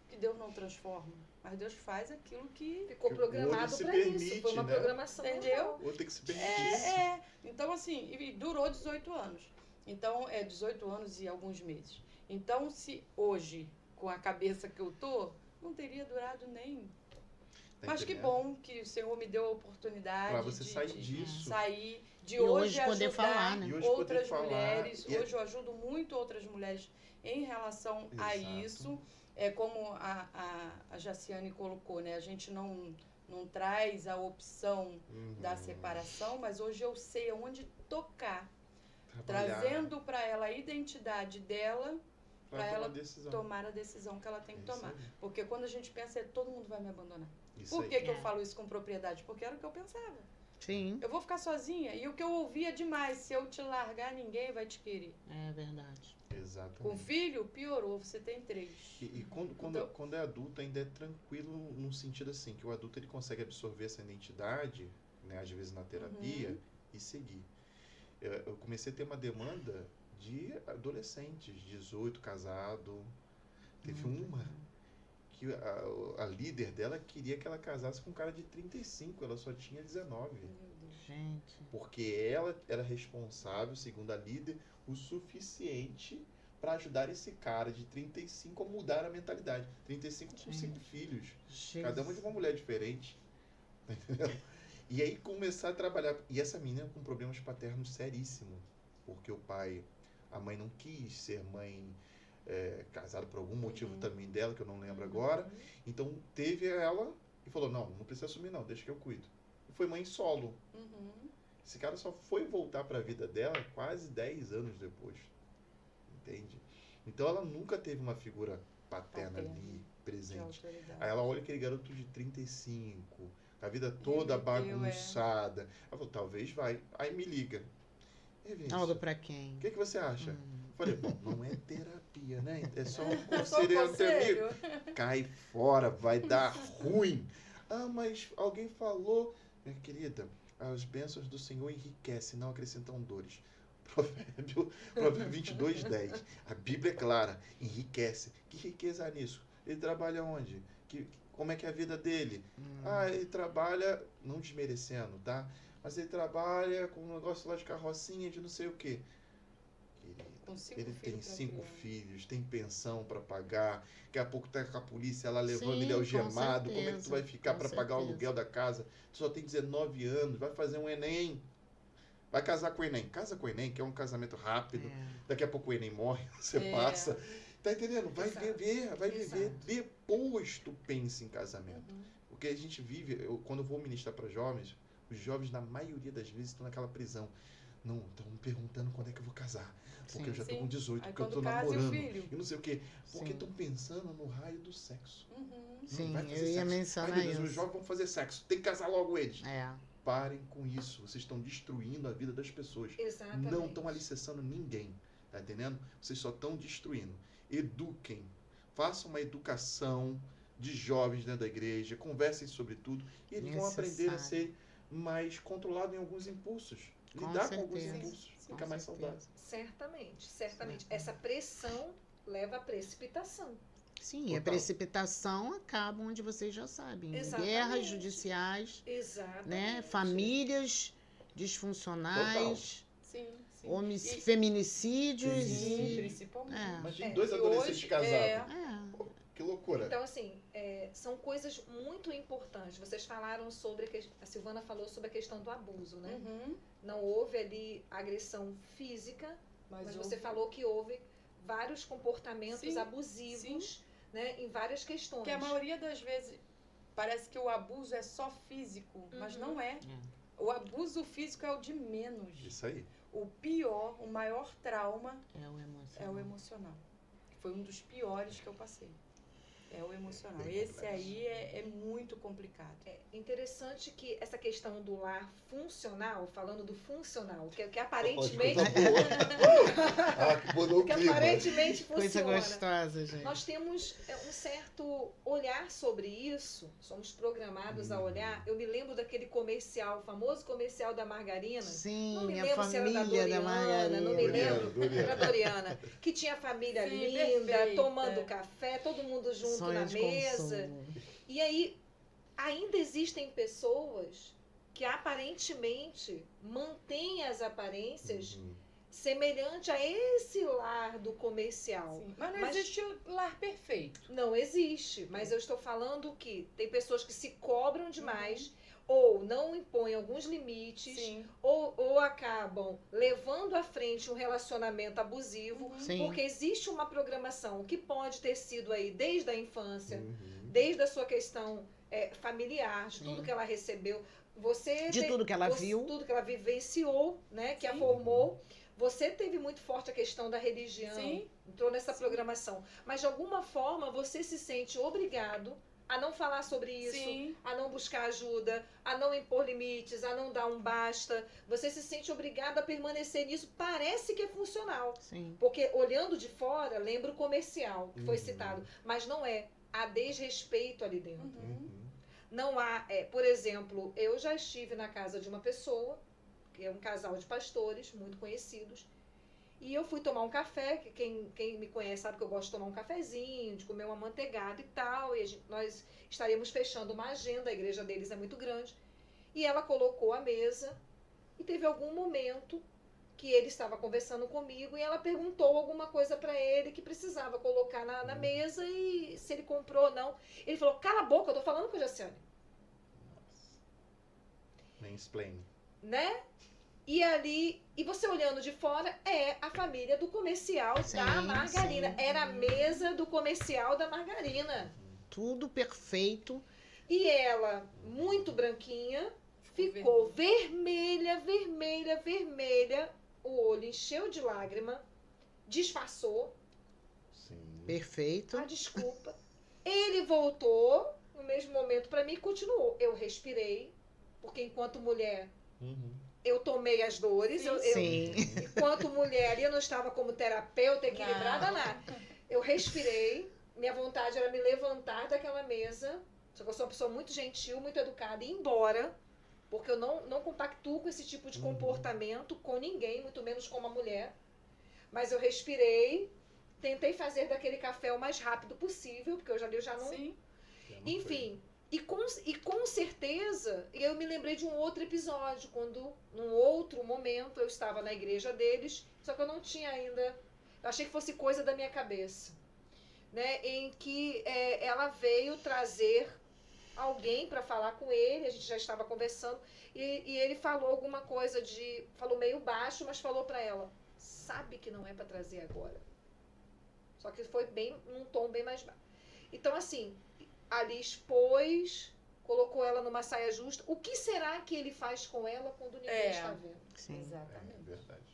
que Deus não transforma, mas Deus faz aquilo que... Ficou Que o programado outro se para isso. permite, Foi uma né? programação. Entendeu? mental. Ou tem que se permitir. Então, assim, e durou 18 anos. Então, 18 anos e alguns meses. Então, se hoje, com a cabeça que eu tô, não teria durado nem... Tá Mas que entendendo? bom que o Senhor me deu a oportunidade Pra você sair disso. sair, de E hoje hoje poder ajudar falar, né? E hoje outras poder falar. mulheres. E é- Hoje eu ajudo muito outras mulheres em relação a Exato. isso. É como a Jaciane colocou, né? A gente não traz a opção da separação, mas hoje eu sei aonde tocar, Trabalhar trazendo para ela a identidade dela, pra pra tomar ela decisão. tomar a decisão que ela tem que É isso tomar. aí. Porque quando a gente pensa, todo mundo vai me abandonar. Isso Por aí. que, que eu É. falo isso com propriedade? Porque era o que eu pensava. Sim, Eu vou ficar sozinha. E o que eu ouvia demais, se eu te largar, ninguém vai te querer. é verdade. Exatamente. Com filho, piorou, você tem 3. E quando é adulto ainda é tranquilo no sentido assim, que o adulto ele consegue absorver essa identidade, né, às vezes na terapia, e seguir. Eu comecei a ter uma demanda de adolescentes, 18, casado. Teve uma que a líder dela queria que ela casasse com um cara de 35, ela só tinha 19. Meu Deus. Gente, Porque ela era responsável, segundo a líder, o suficiente para ajudar esse cara de 35 a mudar a mentalidade. 35 com 5 filhos. Cada uma de uma mulher diferente. Tá entendendo? E aí começar a trabalhar. E essa menina com problemas paternos seríssimos. Porque a mãe não quis ser mãe casada por algum motivo também dela, que eu não lembro agora. Então teve ela e falou, não precisa assumir não, deixa que eu cuido. E foi mãe solo. Esse cara só foi voltar para a vida dela quase 10 anos depois. Entende? Então ela nunca teve uma figura paterna ali presente. Aí ela olha aquele garoto de 35, a vida toda bagunçada. Ela falou, talvez vai. Aí me liga. algo pra quem? O que você acha? Falei, bom, não é terapia, né? É só um É só um conselho entre conselho. amigos. Cai fora, vai dar ruim. Ah, mas alguém falou. Minha querida, as bênçãos do Senhor enriquecem, não acrescentam dores. Provérbio 22:10. A Bíblia é clara, enriquece. Que riqueza há nisso? Ele trabalha onde? Como é que é a vida dele? Ah, ele trabalha, não desmerecendo, tá? Mas ele trabalha com um negócio lá de carrocinha, de não sei o quê. Ele tem 5 filhos, tem pensão para pagar. Daqui a pouco tá com a polícia lá levando Sim, ele algemado. com Como é que tu vai ficar para pagar o certeza. aluguel da casa? Tu só tem 19 anos, vai fazer um Enem. Vai casar com o Enem. Casa com o Enem, que é um casamento rápido. Daqui a pouco o Enem morre, você passa. Tá entendendo? Vai viver. Depois tu pensa em casamento. Porque a gente vive, quando eu vou ministrar para jovens, os jovens, na maioria das vezes, estão naquela prisão. Não, estão me perguntando quando é que eu vou casar. Porque eu já tô com 18, Aí porque eu tô quando casa, namorando. e o filho? E não sei o quê. Porque Sim. estão pensando no raio do sexo. Sim, Vai fazer eu ia sexo. mencionar Ai, meu Deus, isso. os jovens vão fazer sexo. Tem que casar logo eles. É. Parem com isso. Vocês estão destruindo a vida das pessoas. Exatamente. Não estão alicerçando ninguém. Tá entendendo? Vocês só estão destruindo. Eduquem. Façam uma educação de jovens dentro da igreja. Conversem sobre tudo. E eles vão aprender a ser mais controlados em alguns impulsos. Com Lidar com alguns certeza. impulsos. Com Fica mais certeza. saudável. Certamente. Essa pressão leva à precipitação. Sim, Total. a precipitação acaba onde vocês já sabem. Exatamente. Guerras judiciais, Exatamente. né? Famílias disfuncionais, Sim. feminicídios. Sim, E... principalmente. É. Imagina É, dois e adolescentes hoje, casados. Que loucura. Então, assim, são coisas muito importantes. Vocês falaram sobre, a Silvana falou sobre a questão do abuso, né? Não houve ali agressão física, mas você falou que houve vários comportamentos abusivos, né, em várias questões. Que a maioria das vezes parece que o abuso é só físico, mas não é. O abuso físico é o de menos. Isso aí. O pior, o maior trauma É o emocional. é o emocional. Foi um dos piores que eu passei. É o emocional. Bem Esse complexo. aí é muito complicado. É interessante que essa questão do lar funcional, falando do funcional, que aparentemente, Coisa boa. Ah, que mudou o que clima. aparentemente Coisa funciona. gostosa, gente. Nós temos um certo olhar sobre isso, somos programados a olhar. Eu me lembro daquele comercial, o famoso comercial da margarina. Sim, Não me a lembro se era da família da Doriana, Margarida. não me Doriana, lembro. Doriana. Era Doriana. Que tinha a família Sim, linda, perfeita. tomando café, todo mundo junto Sonho na de mesa. consumo. E aí, ainda existem pessoas que aparentemente mantêm as aparências Uhum. semelhante a esse lar do comercial. Sim. Mas não Mas- existe o lar perfeito. Não existe, mas eu estou falando que tem pessoas que se cobram demais ou não impõem alguns limites Sim. ou acabam levando à frente um relacionamento abusivo, Uhum. Sim. porque existe uma programação que pode ter sido aí desde a infância, Uhum. desde a sua questão familiar, de tudo Sim. que ela recebeu. Você De tudo que ela viu. tudo que ela vivenciou, né, que a Sim. formou. Você teve muito forte a questão da religião, Sim. entrou nessa Sim. programação. Mas de alguma forma você se sente obrigado a não falar sobre isso, Sim. a não buscar ajuda, a não impor limites, a não dar um basta. Você se sente obrigado a permanecer nisso. Parece que é funcional. Sim. Porque olhando de fora, lembra o comercial que foi Uhum. citado. Mas não é. Há desrespeito ali dentro. Uhum. Uhum. Não há, por exemplo, eu já estive na casa de uma pessoa, que é um casal de pastores muito conhecidos, e eu fui tomar um café, que quem me conhece sabe que eu gosto de tomar um cafezinho, de comer uma manteigada e tal, e nós estaríamos fechando uma agenda, a igreja deles é muito grande, e ela colocou a mesa, e teve algum momento que ele estava conversando comigo, e ela perguntou alguma coisa para ele que precisava colocar na mesa, e se ele comprou ou não. Ele falou, cala a boca, eu tô falando com a Jaciane. Mansplain. Né? E ali, e você olhando de fora, é a família do comercial Sim, da margarina. sim. Era a mesa do comercial da margarina. Tudo perfeito. E ela, muito branquinha, ficou vermelha, vermelha, vermelha. O olho encheu de lágrima, disfarçou. Sim. Perfeito. Ah, desculpa. Ele voltou no mesmo momento para mim e continuou. Eu respirei, porque enquanto mulher Uhum. eu tomei as dores. Sim. Enquanto mulher ali, eu não estava como terapeuta equilibrada, Não. nada. Eu respirei, minha vontade era me levantar daquela mesa. Só que eu sou uma pessoa muito gentil, muito educada, e ir embora, porque eu não compactuo com esse tipo de Uhum. comportamento com ninguém, muito menos com uma mulher. Mas eu respirei, tentei fazer daquele café o mais rápido possível, porque eu já não. Sim. Já não Enfim, e com certeza, eu me lembrei de um outro episódio, quando, num outro momento, eu estava na igreja deles, só que eu não tinha ainda, eu achei que fosse coisa da minha cabeça, né, em que ela veio trazer alguém para falar com ele, a gente já estava conversando, e ele falou alguma coisa falou meio baixo, mas falou para ela, sabe que não é para trazer agora. Só que foi num tom bem mais baixo. Então, assim, ali expôs, colocou ela numa saia justa. O que será que ele faz com ela quando ninguém está vendo? Sim. Exatamente. É verdade.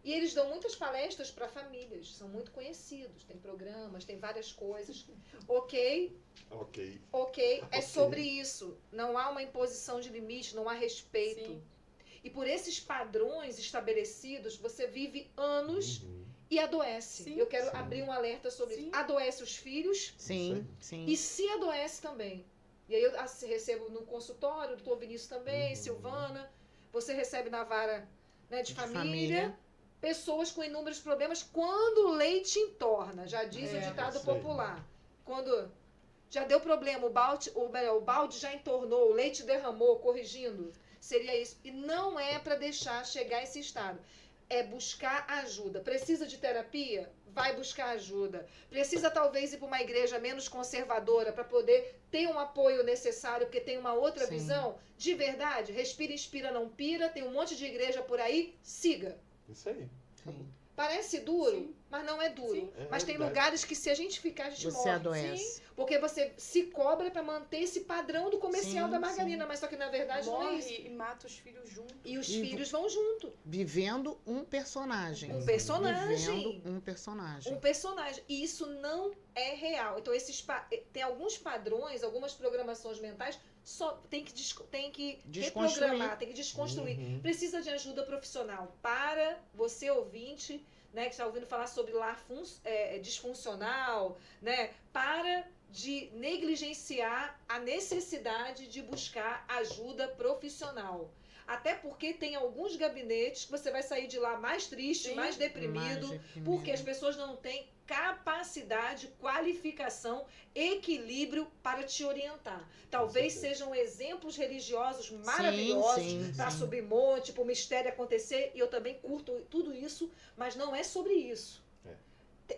E eles dão muitas palestras para famílias, são muito conhecidos, tem programas, tem várias coisas. Ok, Ok. é sobre isso. Não há uma imposição de limite, não há respeito. Sim. E por esses padrões estabelecidos, você vive anos Uhum. e adoece. Sim. Eu quero Sim. abrir um alerta sobre Sim. isso. Adoece os filhos, Sim, sim. e se adoece também. E aí eu recebo no consultório, o doutor Vinícius também, Uhum. Silvana. Você recebe na vara, né, de família. Pessoas com inúmeros problemas quando o leite entorna. Já diz o ditado isso aí. popular. Quando já deu problema, o balde já entornou, o leite derramou, corrigindo. Seria isso. E não é para deixar chegar a esse estado. É buscar ajuda. Precisa de terapia? Vai buscar ajuda. Precisa talvez ir para uma igreja menos conservadora para poder ter um apoio necessário, porque tem uma outra Sim. visão? De verdade, respira, inspira, não pira. Tem um monte de igreja por aí. Siga. Isso aí. Sim. Parece duro, Sim. mas não é duro. Sim. Mas tem realidade. lugares que se a gente ficar, a gente Você morre. adoece. Porque você se cobra pra manter esse padrão do comercial Sim, da margarina, mas só que na verdade não é isso. Morre e mata os filhos juntos. E os E filhos vão junto. Vivendo um personagem. Um personagem. Vivendo um personagem. Um personagem. E isso não é real. Então, tem alguns padrões, algumas programações mentais, só tem que Desconstruir. reprogramar, tem que desconstruir. Uhum. Precisa de ajuda profissional. Para você, ouvinte, né, que está ouvindo falar sobre lar disfuncional, né, para de negligenciar a necessidade de buscar ajuda profissional. Até porque tem alguns gabinetes que você vai sair de lá mais triste, Sim. mais deprimido, Mais deprimido. porque as pessoas não têm capacidade, qualificação, equilíbrio para te orientar. Talvez certeza. sejam exemplos religiosos maravilhosos sim, para sim. subir monte, para o mistério acontecer, e eu também curto tudo isso, mas não é sobre isso.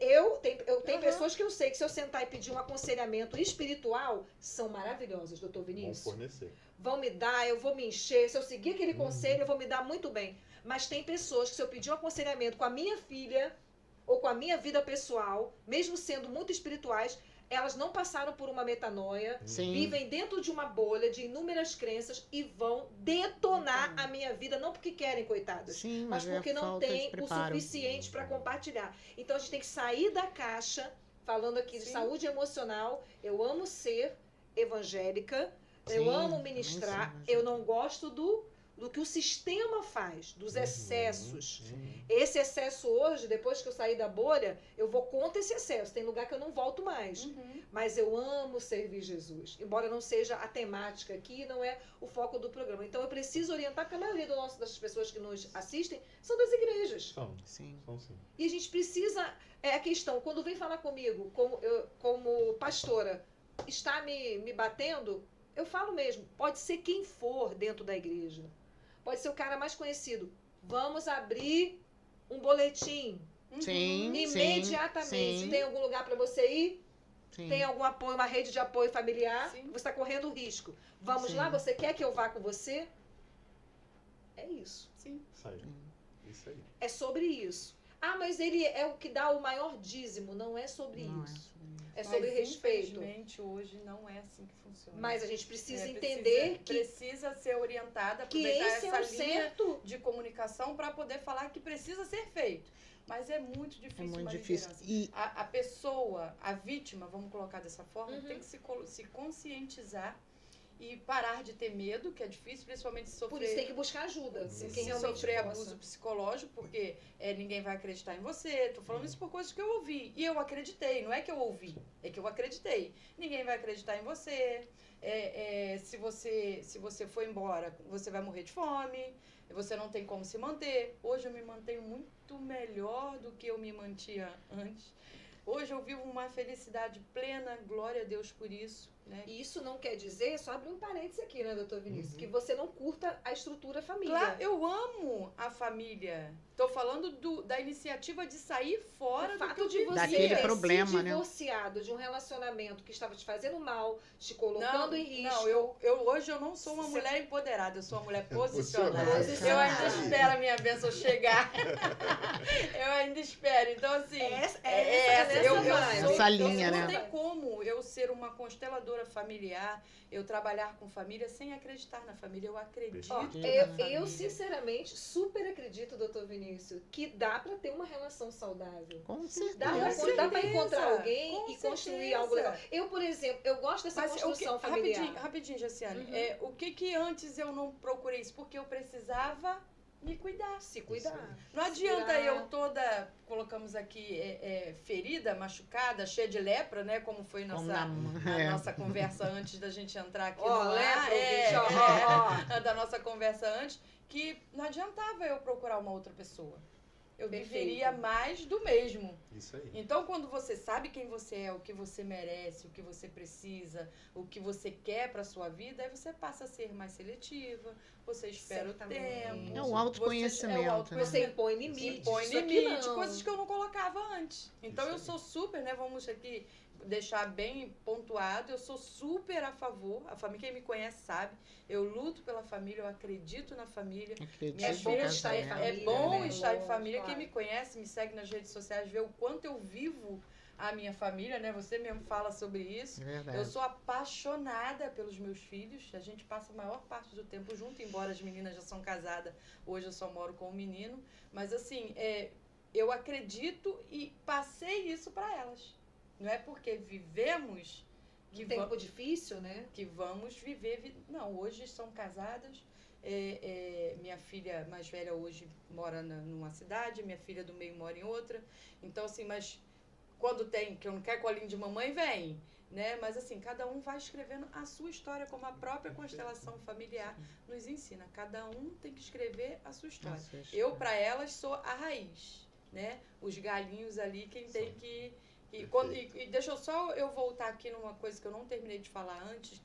Eu tenho pessoas que eu sei que se eu sentar e pedir um aconselhamento espiritual, são maravilhosas, doutor Vão Vinícius. fornecer. Vão me dar, eu vou me encher. Se eu seguir aquele conselho, eu vou me dar muito bem. Mas tem pessoas que se eu pedir um aconselhamento com a minha filha ou com a minha vida pessoal, mesmo sendo muito espirituais, elas não passaram por uma metanoia, Sim. vivem dentro de uma bolha de inúmeras crenças e vão detonar a minha vida, não porque querem, coitadas, Sim, mas mas é porque não falta de tem o preparo. suficiente para compartilhar. Então a gente tem que sair da caixa, falando aqui de Sim. saúde emocional. Eu amo ser evangélica, Sim, eu amo também ministrar, sou eu não gosto do que o sistema faz, dos excessos. Uhum. Esse excesso hoje, depois que eu saí da bolha, eu vou contra esse excesso. Tem lugar que eu não volto mais. Mas eu amo servir Jesus. Embora não seja a temática aqui, não é o foco do programa. Então eu preciso orientar, porque a maioria das pessoas que nos assistem são das igrejas. São, Sim. são sim. E a gente precisa... É a questão, quando vem falar comigo, como pastora, está me batendo, eu falo mesmo, pode ser quem for dentro da igreja. Pode ser o cara mais conhecido. Vamos abrir um boletim. Sim, Imediatamente. sim. Tem algum lugar para você ir? Sim. Tem algum apoio, uma rede de apoio familiar? Sim. Você está correndo risco. Vamos Sim. lá? Você quer que eu vá com você? É isso. Sim. Isso aí. Isso aí. É sobre isso. Ah, mas ele é o que dá o maior dízimo. Não é sobre Não é isso. sobre isso. É sobre Mas, respeito. infelizmente, hoje não é assim que funciona. Mas a gente precisa É, entender precisa ser orientada, que aproveitar esse é essa o linha certo. de comunicação para poder falar que precisa ser feito. Mas é muito É difícil muito uma difícil. liderança. E A pessoa, a vítima, vamos colocar dessa forma, Uhum. tem que se conscientizar e parar de ter medo, que é difícil, principalmente se Por isso sofrer, tem que buscar ajuda. Se Quem se realmente sofrer possa. abuso psicológico, porque ninguém vai acreditar em você. Tô falando isso por coisas que eu ouvi. E eu acreditei, não é que eu ouvi, é que eu acreditei. Ninguém vai acreditar em você. Se você for embora, você vai morrer de fome. Você não tem como se manter. Hoje eu me mantenho muito melhor do que eu me mantinha antes. Hoje eu vivo uma felicidade plena, glória a Deus por isso, né? E isso não quer dizer, só abrir um parênteses aqui, né, doutor Vinícius, Uhum. que você não curta a estrutura família. Claro, eu amo a família. Tô falando da iniciativa de sair fora O do que fato eu de vivi. você Daquele ter problema, se né? divorciado de um relacionamento que estava te fazendo mal, te colocando em risco. Não, hoje eu não sou uma mulher empoderada, eu sou uma mulher posicionada. Posicionada. Eu ainda espero a minha bênção chegar. Eu ainda espero. Então, assim, Essa eu vibe. sou, Essa linha, não né? tem como eu ser uma consteladora familiar, eu trabalhar com família sem acreditar na família. Eu acredito Ó, na Acredito família. eu, sinceramente, super acredito, doutor Vinícius, que dá pra ter uma relação saudável. com certeza. Dá pra certeza, encontrar alguém com e construir certeza. algo legal. Eu, por exemplo, eu gosto dessa Mas construção familiar. rapidinho, Jaciane. Uhum. O que antes eu não procurei isso? Porque eu precisava me cuidar. Se cuidar. Não adianta Segurar. eu toda, colocamos aqui, ferida, machucada, cheia de lepra, né? Como foi Como a na- nossa conversa antes da gente entrar aqui Ó, no lembra, ar. ouvinte, ó. Da nossa conversa antes, que não adiantava eu procurar uma outra pessoa. Eu Perfeito. viveria mais do mesmo. Isso aí. Então, quando você sabe quem você é, o que você merece, o que você precisa, o que você quer para sua vida, aí você passa a ser mais seletiva, você espera Certamente. o tempo. É o autoconhecimento, né? Você impõe limites. Impõe isso aqui limite, não. coisas que eu não colocava antes. Então, Isso eu aí. sou super, né? Vamos aqui deixar bem pontuado, eu sou super a favor, a família, quem me conhece sabe, eu luto pela família, eu acredito na família. É bom estar em família. É bom né? estar em Lógico, família. claro. Quem me conhece, me segue nas redes sociais, vê o quanto eu vivo a minha família, né? Você mesmo fala sobre isso. É verdade. Eu sou apaixonada pelos meus filhos. A gente passa a maior parte do tempo junto, embora as meninas já são casadas. Hoje eu só moro com o menino. Mas assim, eu acredito e passei isso para elas. Não é porque vivemos Um tempo difícil, né? que vamos viver. Não, hoje são casadas. Minha filha mais velha hoje mora numa cidade, minha filha do meio mora em outra. Então, assim, mas quando tem, que eu não quero colinho de mamãe, vem. Né? Mas assim, cada um vai escrevendo a sua história, como a própria constelação familiar nos ensina. Cada um tem que escrever a sua história. Eu, para elas, sou a raiz. Né? Os galinhos ali, quem tem que... E deixa eu só voltar aqui numa coisa que eu não terminei de falar antes,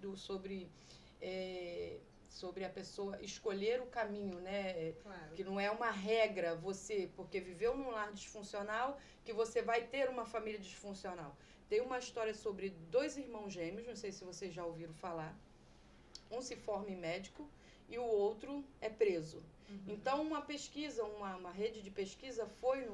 sobre a pessoa escolher o caminho, né? Claro. Que não é uma regra, você, porque viveu num lar disfuncional, que você vai ter uma família disfuncional. Tem uma história sobre 2 irmãos gêmeos, não sei se vocês já ouviram falar. Um se forma em médico e o outro é preso. Uhum. Então, uma pesquisa, uma rede de pesquisa foi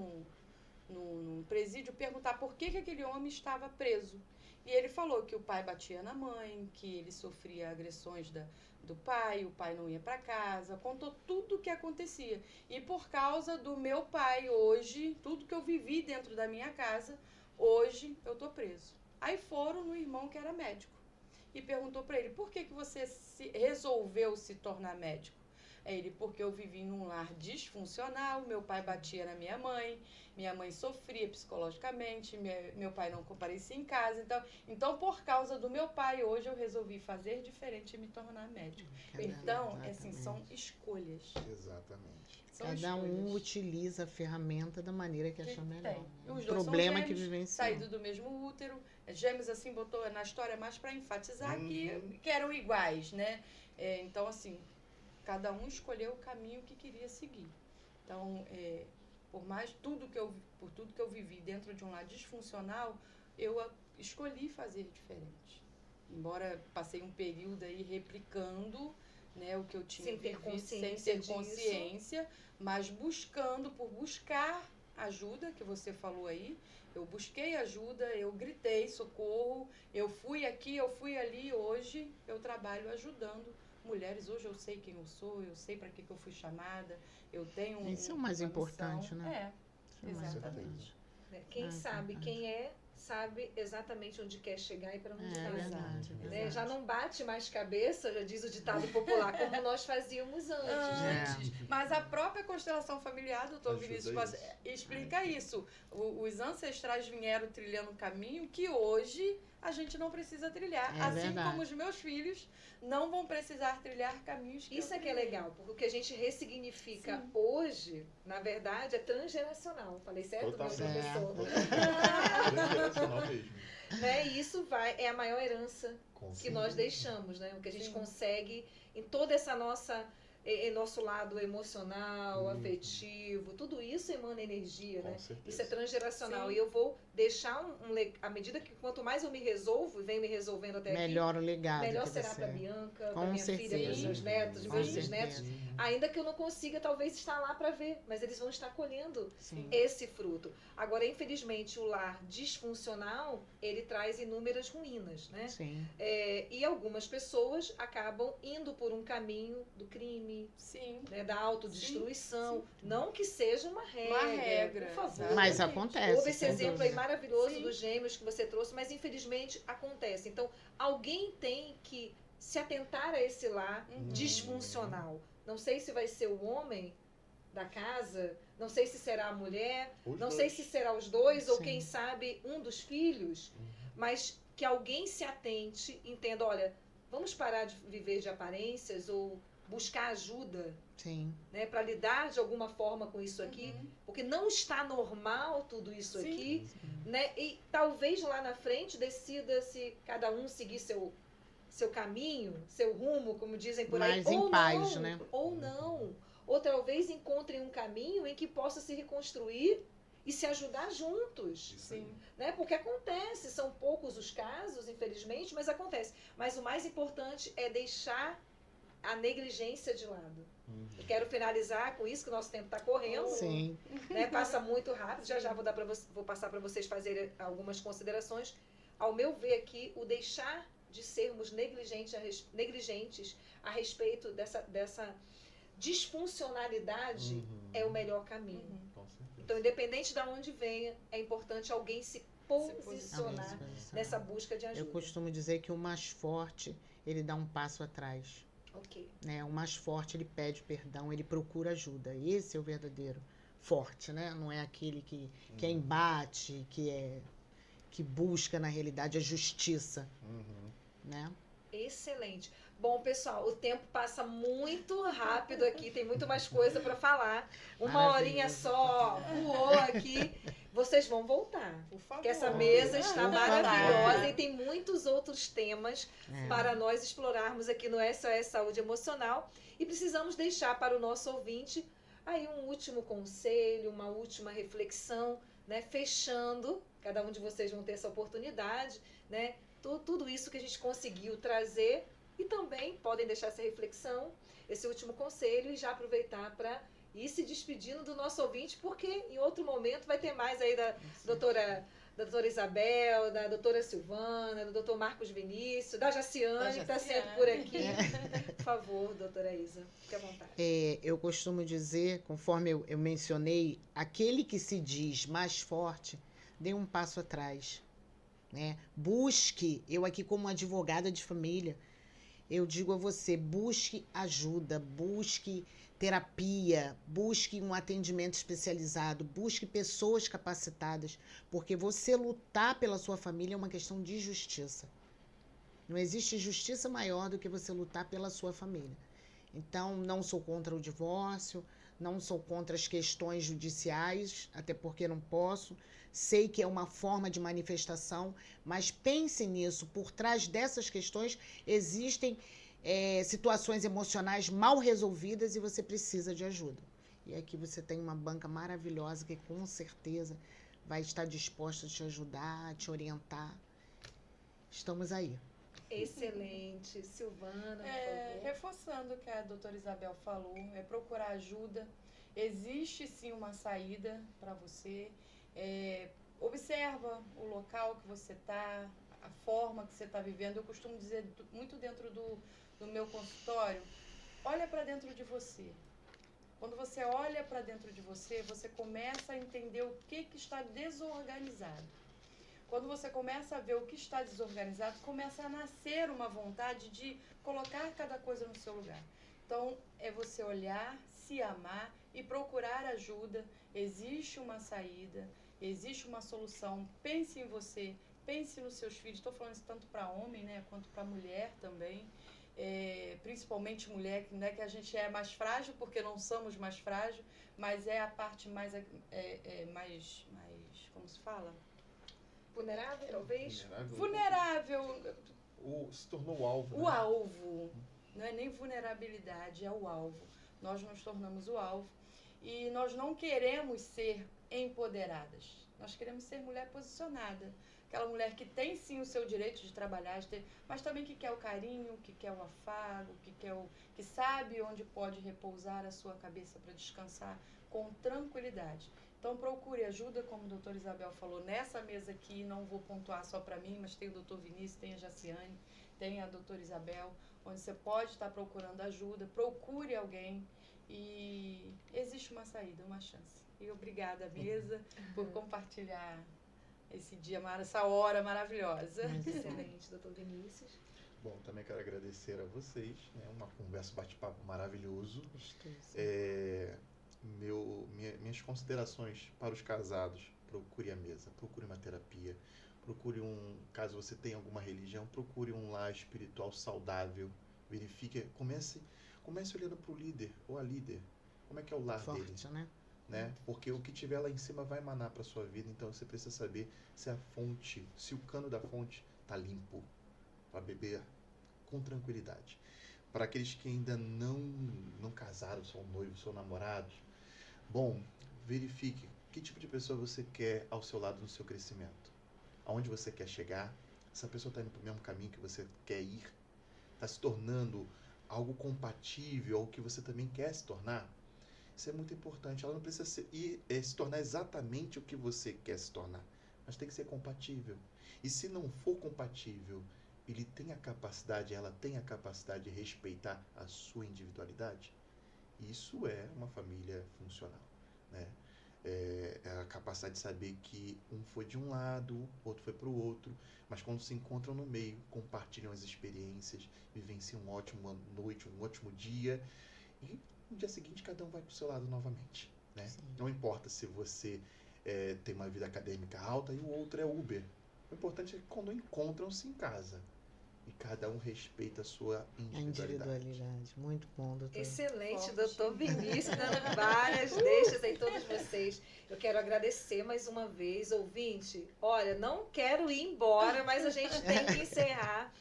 num presídio perguntar por que aquele homem estava preso. E ele falou que o pai batia na mãe, que ele sofria agressões do pai, o pai não ia para casa, contou tudo o que acontecia. E por causa do meu pai hoje, tudo que eu vivi dentro da minha casa, hoje eu tô preso. Aí foram no irmão que era médico e perguntou para ele, por que você resolveu se tornar médico? Ele, porque eu vivi num lar disfuncional, meu pai batia na minha mãe sofria psicologicamente, meu pai não comparecia em casa. Então, por causa do meu pai, hoje eu resolvi fazer diferente e me tornar médico. Então, assim, são escolhas. Exatamente. Cada um utiliza a ferramenta da maneira que achar melhor. Os O dois problema são que gêmeos, vivenciam. saído do mesmo útero. Gêmeos, assim, botou na história mais para enfatizar que eram iguais, né? Então, assim, cada um escolheu o caminho que queria seguir. Então, por tudo que eu vivi dentro de um lar disfuncional, eu escolhi fazer diferente. Embora passei um período aí replicando, né, o que eu tinha sem ter vivido, sem ter consciência, mas por buscar ajuda, que você falou aí. Eu busquei ajuda, eu gritei socorro, eu fui aqui, eu fui ali. Hoje eu trabalho ajudando mulheres. Hoje eu sei quem eu sou, eu sei para que eu fui chamada, eu tenho Isso é o mais importante, missão. né? Exatamente. Quem sabe quem sabe exatamente onde quer chegar e para onde vai. Verdade. Já não bate mais cabeça, já diz o ditado popular, como nós fazíamos antes. Mas a própria constelação familiar, doutor Vinícius, explica isso. Os ancestrais vieram trilhando um caminho que hoje a gente não precisa trilhar. Assim como os meus filhos não vão precisar trilhar caminhos que isso é que é legal, porque o que a gente ressignifica hoje, na verdade, é transgeracional. Falei certo, meu professor? Transgeracional mesmo. Né? E isso é a maior herança que nós deixamos, né? O que a gente consegue em toda essa nosso lado emocional, afetivo, tudo isso emana energia, né? Isso é transgeracional. E eu vou deixar à medida que quanto mais eu me resolvo e venho me resolvendo até melhor aqui, o legado melhor será para Bianca, para minha filha, para os meus netos, meus bisnetos. Ainda que eu não consiga talvez estar lá para ver, mas eles vão estar colhendo esse fruto. Agora, infelizmente, o lar disfuncional, ele traz inúmeras ruínas, né? Sim. E algumas pessoas acabam indo por um caminho do crime, né, da autodestruição. Não que seja uma regra, por favor. Mas acontece. Houve esse exemplo aí maravilhoso dos gêmeos que você trouxe, mas infelizmente acontece. Então, alguém tem que se atentar a esse lar disfuncional. Não sei se vai ser o homem da casa, não sei se será a mulher, não sei se será os dois, ou quem sabe um dos filhos, mas que alguém se atente, entenda, olha, vamos parar de viver de aparências ou buscar ajuda, né, para lidar de alguma forma com isso aqui, porque não está normal tudo isso aqui, né? E talvez lá na frente decida se cada um seguir seu caminho, seu rumo, como dizem por aí, ou paz, né? Ou não. Ou talvez encontrem um caminho em que possa se reconstruir e se ajudar juntos. Isso aí. Sim. Né? Porque acontece, são poucos os casos, infelizmente, mas acontece. Mas o mais importante é deixar a negligência de lado. Eu quero finalizar com isso, que o nosso tempo está correndo, Sim. né? Passa muito rápido. Já vou passar para vocês fazerem algumas considerações. Ao meu ver aqui, o deixar de sermos negligentes a respeito dessa disfuncionalidade é o melhor caminho. Com certeza. Então, independente de onde venha, é importante alguém se posicionar nessa busca de ajuda. Eu costumo dizer que o mais forte, ele dá um passo atrás. Ok. Né? O mais forte, ele pede perdão, ele procura ajuda. Esse é o verdadeiro forte, né? Não é aquele que é embate, que busca, na realidade, a justiça. Né? Excelente. Bom, pessoal, o tempo passa muito rápido aqui, tem muito mais coisa para falar. Uma horinha só voou aqui. Vocês vão voltar, Por favor. porque essa mesa está Por maravilhosa favor. e tem muitos outros temas para nós explorarmos aqui no SOS Saúde Emocional. E precisamos deixar para o nosso ouvinte aí um último conselho, uma última reflexão, né? Fechando, cada um de vocês vão ter essa oportunidade, né? Tudo isso que a gente conseguiu trazer. E também podem deixar essa reflexão, esse último conselho, e já aproveitar para ir se despedindo do nosso ouvinte, porque em outro momento vai ter mais aí da doutora Isabel, da doutora Silvana, do doutor Marcos Vinícius, da Jaciane, que está sempre por aqui. Por favor, doutora Isa, fique à vontade. Eu costumo dizer, conforme eu mencionei, aquele que se diz mais forte, dê um passo atrás. Né? Busque, eu aqui como advogada de família, eu digo a você, busque ajuda, busque terapia, busque um atendimento especializado, busque pessoas capacitadas, porque você lutar pela sua família é uma questão de justiça. Não existe justiça maior do que você lutar pela sua família. Então, não sou contra o divórcio, não sou contra as questões judiciais, até porque não posso. Sei que é uma forma de manifestação, mas pense nisso. Por trás dessas questões existem situações emocionais mal resolvidas e você precisa de ajuda. E aqui você tem uma banca maravilhosa que com certeza vai estar disposta a te ajudar, a te orientar. Estamos aí. Excelente. Silvana, por favor. Reforçando o que a doutora Isabel falou, é procurar ajuda. Existe sim uma saída para você. Observa o local que você está, a forma que você está vivendo. Eu costumo dizer muito dentro do meu consultório, olha para dentro de você. Quando você olha para dentro de você, você começa a entender o que está desorganizado. Quando você começa a ver o que está desorganizado, começa a nascer uma vontade de colocar cada coisa no seu lugar. Então, é você olhar, se amar e procurar ajuda. Existe uma saída, existe uma solução. Pense em você, pense nos seus filhos. Estou falando isso tanto para homem, né, quanto para mulher também. Principalmente mulher, né, que a gente é mais frágil, porque não somos mais frágil, mas é a parte mais como se fala? Vulnerável, talvez? Vulnerável. Se tornou o alvo. O alvo. Não é nem vulnerabilidade, é o alvo. Nós nos tornamos o alvo. E nós não queremos ser empoderadas. Nós queremos ser mulher posicionada. Aquela mulher que tem sim o seu direito de trabalhar, mas também que quer o carinho, que quer o afago, que sabe onde pode repousar a sua cabeça para descansar com tranquilidade. Então procure ajuda, como a doutora Isabel falou, nessa mesa aqui, não vou pontuar só para mim, mas tem o doutor Vinícius, tem a Jaciane, tem a doutora Isabel, onde você pode estar procurando ajuda, procure alguém e existe uma saída, uma chance. E obrigada, mesa, por compartilhar esse dia, essa hora maravilhosa. Excelente, doutor Vinícius. Bom, também quero agradecer a vocês, né? Uma conversa, bate-papo maravilhoso. Minhas considerações para os casados: procure a mesa, procure uma terapia, procure caso você tenha alguma religião, procure um lar espiritual saudável, verifique, comece olhando para o líder ou a líder, como é que é o lar dele, né? Porque o que tiver lá em cima vai emanar para sua vida, então você precisa saber se o cano da fonte está limpo, para beber com tranquilidade. Para aqueles que ainda não casaram, são noivos, são namorados, bom, verifique Que tipo de pessoa você quer ao seu lado no seu crescimento? Aonde você quer chegar? Essa pessoa está indo para o mesmo caminho que você quer ir? Está se tornando algo compatível ao que você também quer se tornar? Isso é muito importante. Ela não precisa se tornar exatamente o que você quer se tornar, mas tem que ser compatível. E se não for compatível, ela tem a capacidade de respeitar a sua individualidade? Isso é uma família funcional, né? É a capacidade de saber que um foi de um lado, outro foi para o outro, mas quando se encontram no meio, compartilham as experiências, vivenciam uma ótima noite, um ótimo dia, e no dia seguinte cada um vai para o seu lado novamente, né? Não importa se você tem uma vida acadêmica alta e o outro é Uber. O importante é que quando encontram-se em casa e cada um respeita a sua individualidade. Muito bom, doutor. Excelente, doutor Vinícius, dando várias deixas aí todos vocês. Eu quero agradecer mais uma vez, ouvinte. Olha, não quero ir embora, mas a gente tem que encerrar.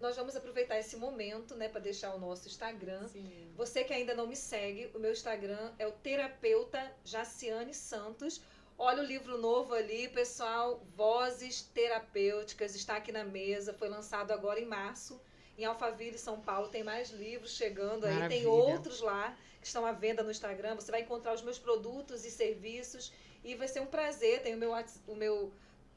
Nós vamos aproveitar esse momento, né, para deixar o nosso Instagram. Sim. Você que ainda não me segue, o meu Instagram é o terapeuta Jaciane Santos. Olha o livro novo ali, pessoal, Vozes Terapêuticas, está aqui na mesa, foi lançado agora em março, em Alphaville, São Paulo, tem mais livros chegando aí, Maravilha. tem outros lá que estão à venda no Instagram, você vai encontrar os meus produtos e serviços e vai ser um prazer, tem o meu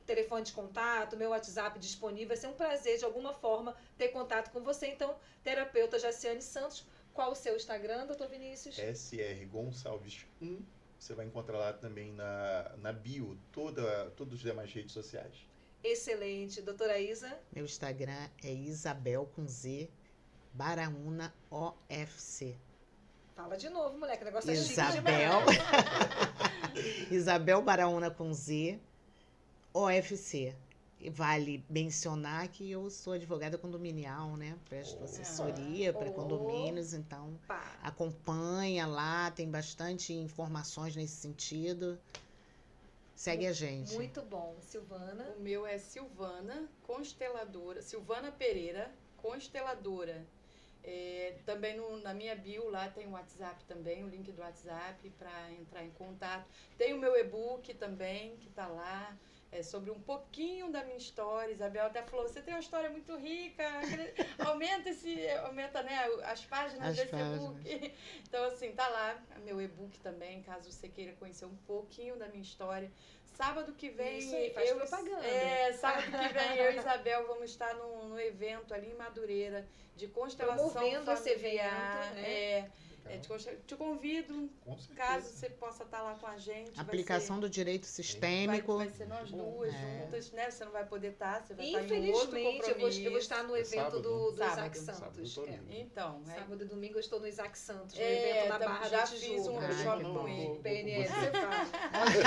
telefone de contato, o meu WhatsApp disponível, vai ser um prazer de alguma forma ter contato com você, então, terapeuta Jaciane Santos, qual o seu Instagram, doutor Vinícius? SR Gonçalves 1. Você vai encontrar lá também na bio todos os demais redes sociais. Excelente. Doutora Isa? Meu Instagram é Isabel com Z, Baraúna OFC. Fala de novo, moleque. O negócio é chique Isabel. demais. Isabel Baraúna com Z, OFC. E vale mencionar que eu sou advogada condominial, né? Presto assessoria para condomínios, então acompanha lá, tem bastante informações nesse sentido. Segue a gente. Muito bom. Silvana? O meu é Silvana, consteladora. Silvana Pereira, consteladora. Também na minha bio lá tem o WhatsApp também, o link do WhatsApp para entrar em contato. Tem o meu e-book também, que está lá. Sobre um pouquinho da minha história. Isabel até falou, você tem uma história muito rica, aumenta, né, as páginas desse e-book. Então, assim, tá lá meu e-book também, caso você queira conhecer um pouquinho da minha história. Sábado que vem, isso aí, faz propaganda. Sábado que vem eu e Isabel vamos estar no evento ali em Madureira, de constelação promovendo esse familiar. evento, né? Te convido, caso você possa estar lá com a gente. Aplicação do direito sistêmico. Vai ser nós duas juntas, né? Você não vai poder estar, você vai estar em Infelizmente, outro compromisso. eu vou estar no evento do Isaac Santos. Então, sábado e domingo eu estou no Isaac Santos, no evento na Barra da Tijuca. Já fiz um workshop com ele. PNL, você faz.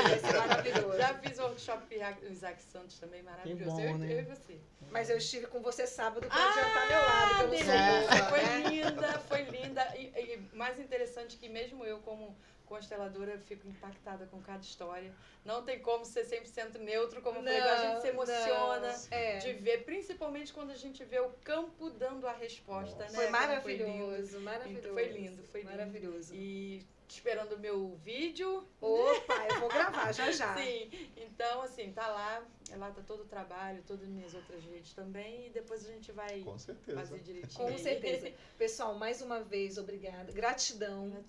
Vai ser maravilhoso. Já fiz um workshop com o Isaac Santos também, maravilhoso. Bom, eu né? e você. Mas eu estive com você sábado para adiantar meu lado, que eu não sou boa, Foi linda. E mais interessante que mesmo eu, como consteladora, eu fico impactada com cada história. Não tem como ser 100% neutro, como eu falei, a gente se emociona de ver, principalmente quando a gente vê o campo dando a resposta, né? Foi maravilhoso, maravilhoso. Foi lindo. Maravilhoso. E esperando o meu vídeo. Opa, eu vou gravar já. Sim, então assim, tá lá tá todo o trabalho, todas as minhas outras redes também, e depois a gente vai fazer direitinho. Com certeza. Pessoal, mais uma vez, obrigada. Gratidão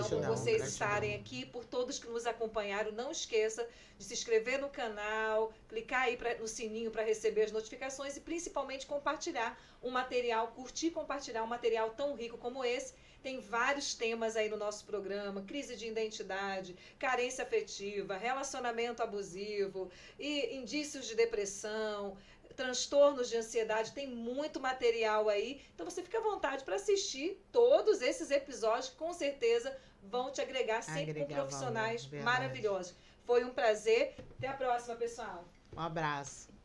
por vocês estarem aqui, por todos que nos acompanharam. Não esqueça de se inscrever no canal, clicar aí no sininho para receber as notificações e principalmente compartilhar um material, curtir e compartilhar um material tão rico como esse. Tem vários temas aí no nosso programa, crise de identidade, carência afetiva, relacionamento abusivo, e indícios de depressão, transtornos de ansiedade, tem muito material aí. Então você fica à vontade para assistir todos esses episódios que com certeza vão te agregar sempre com profissionais maravilhosos. Foi um prazer. Até a próxima, pessoal. Um abraço.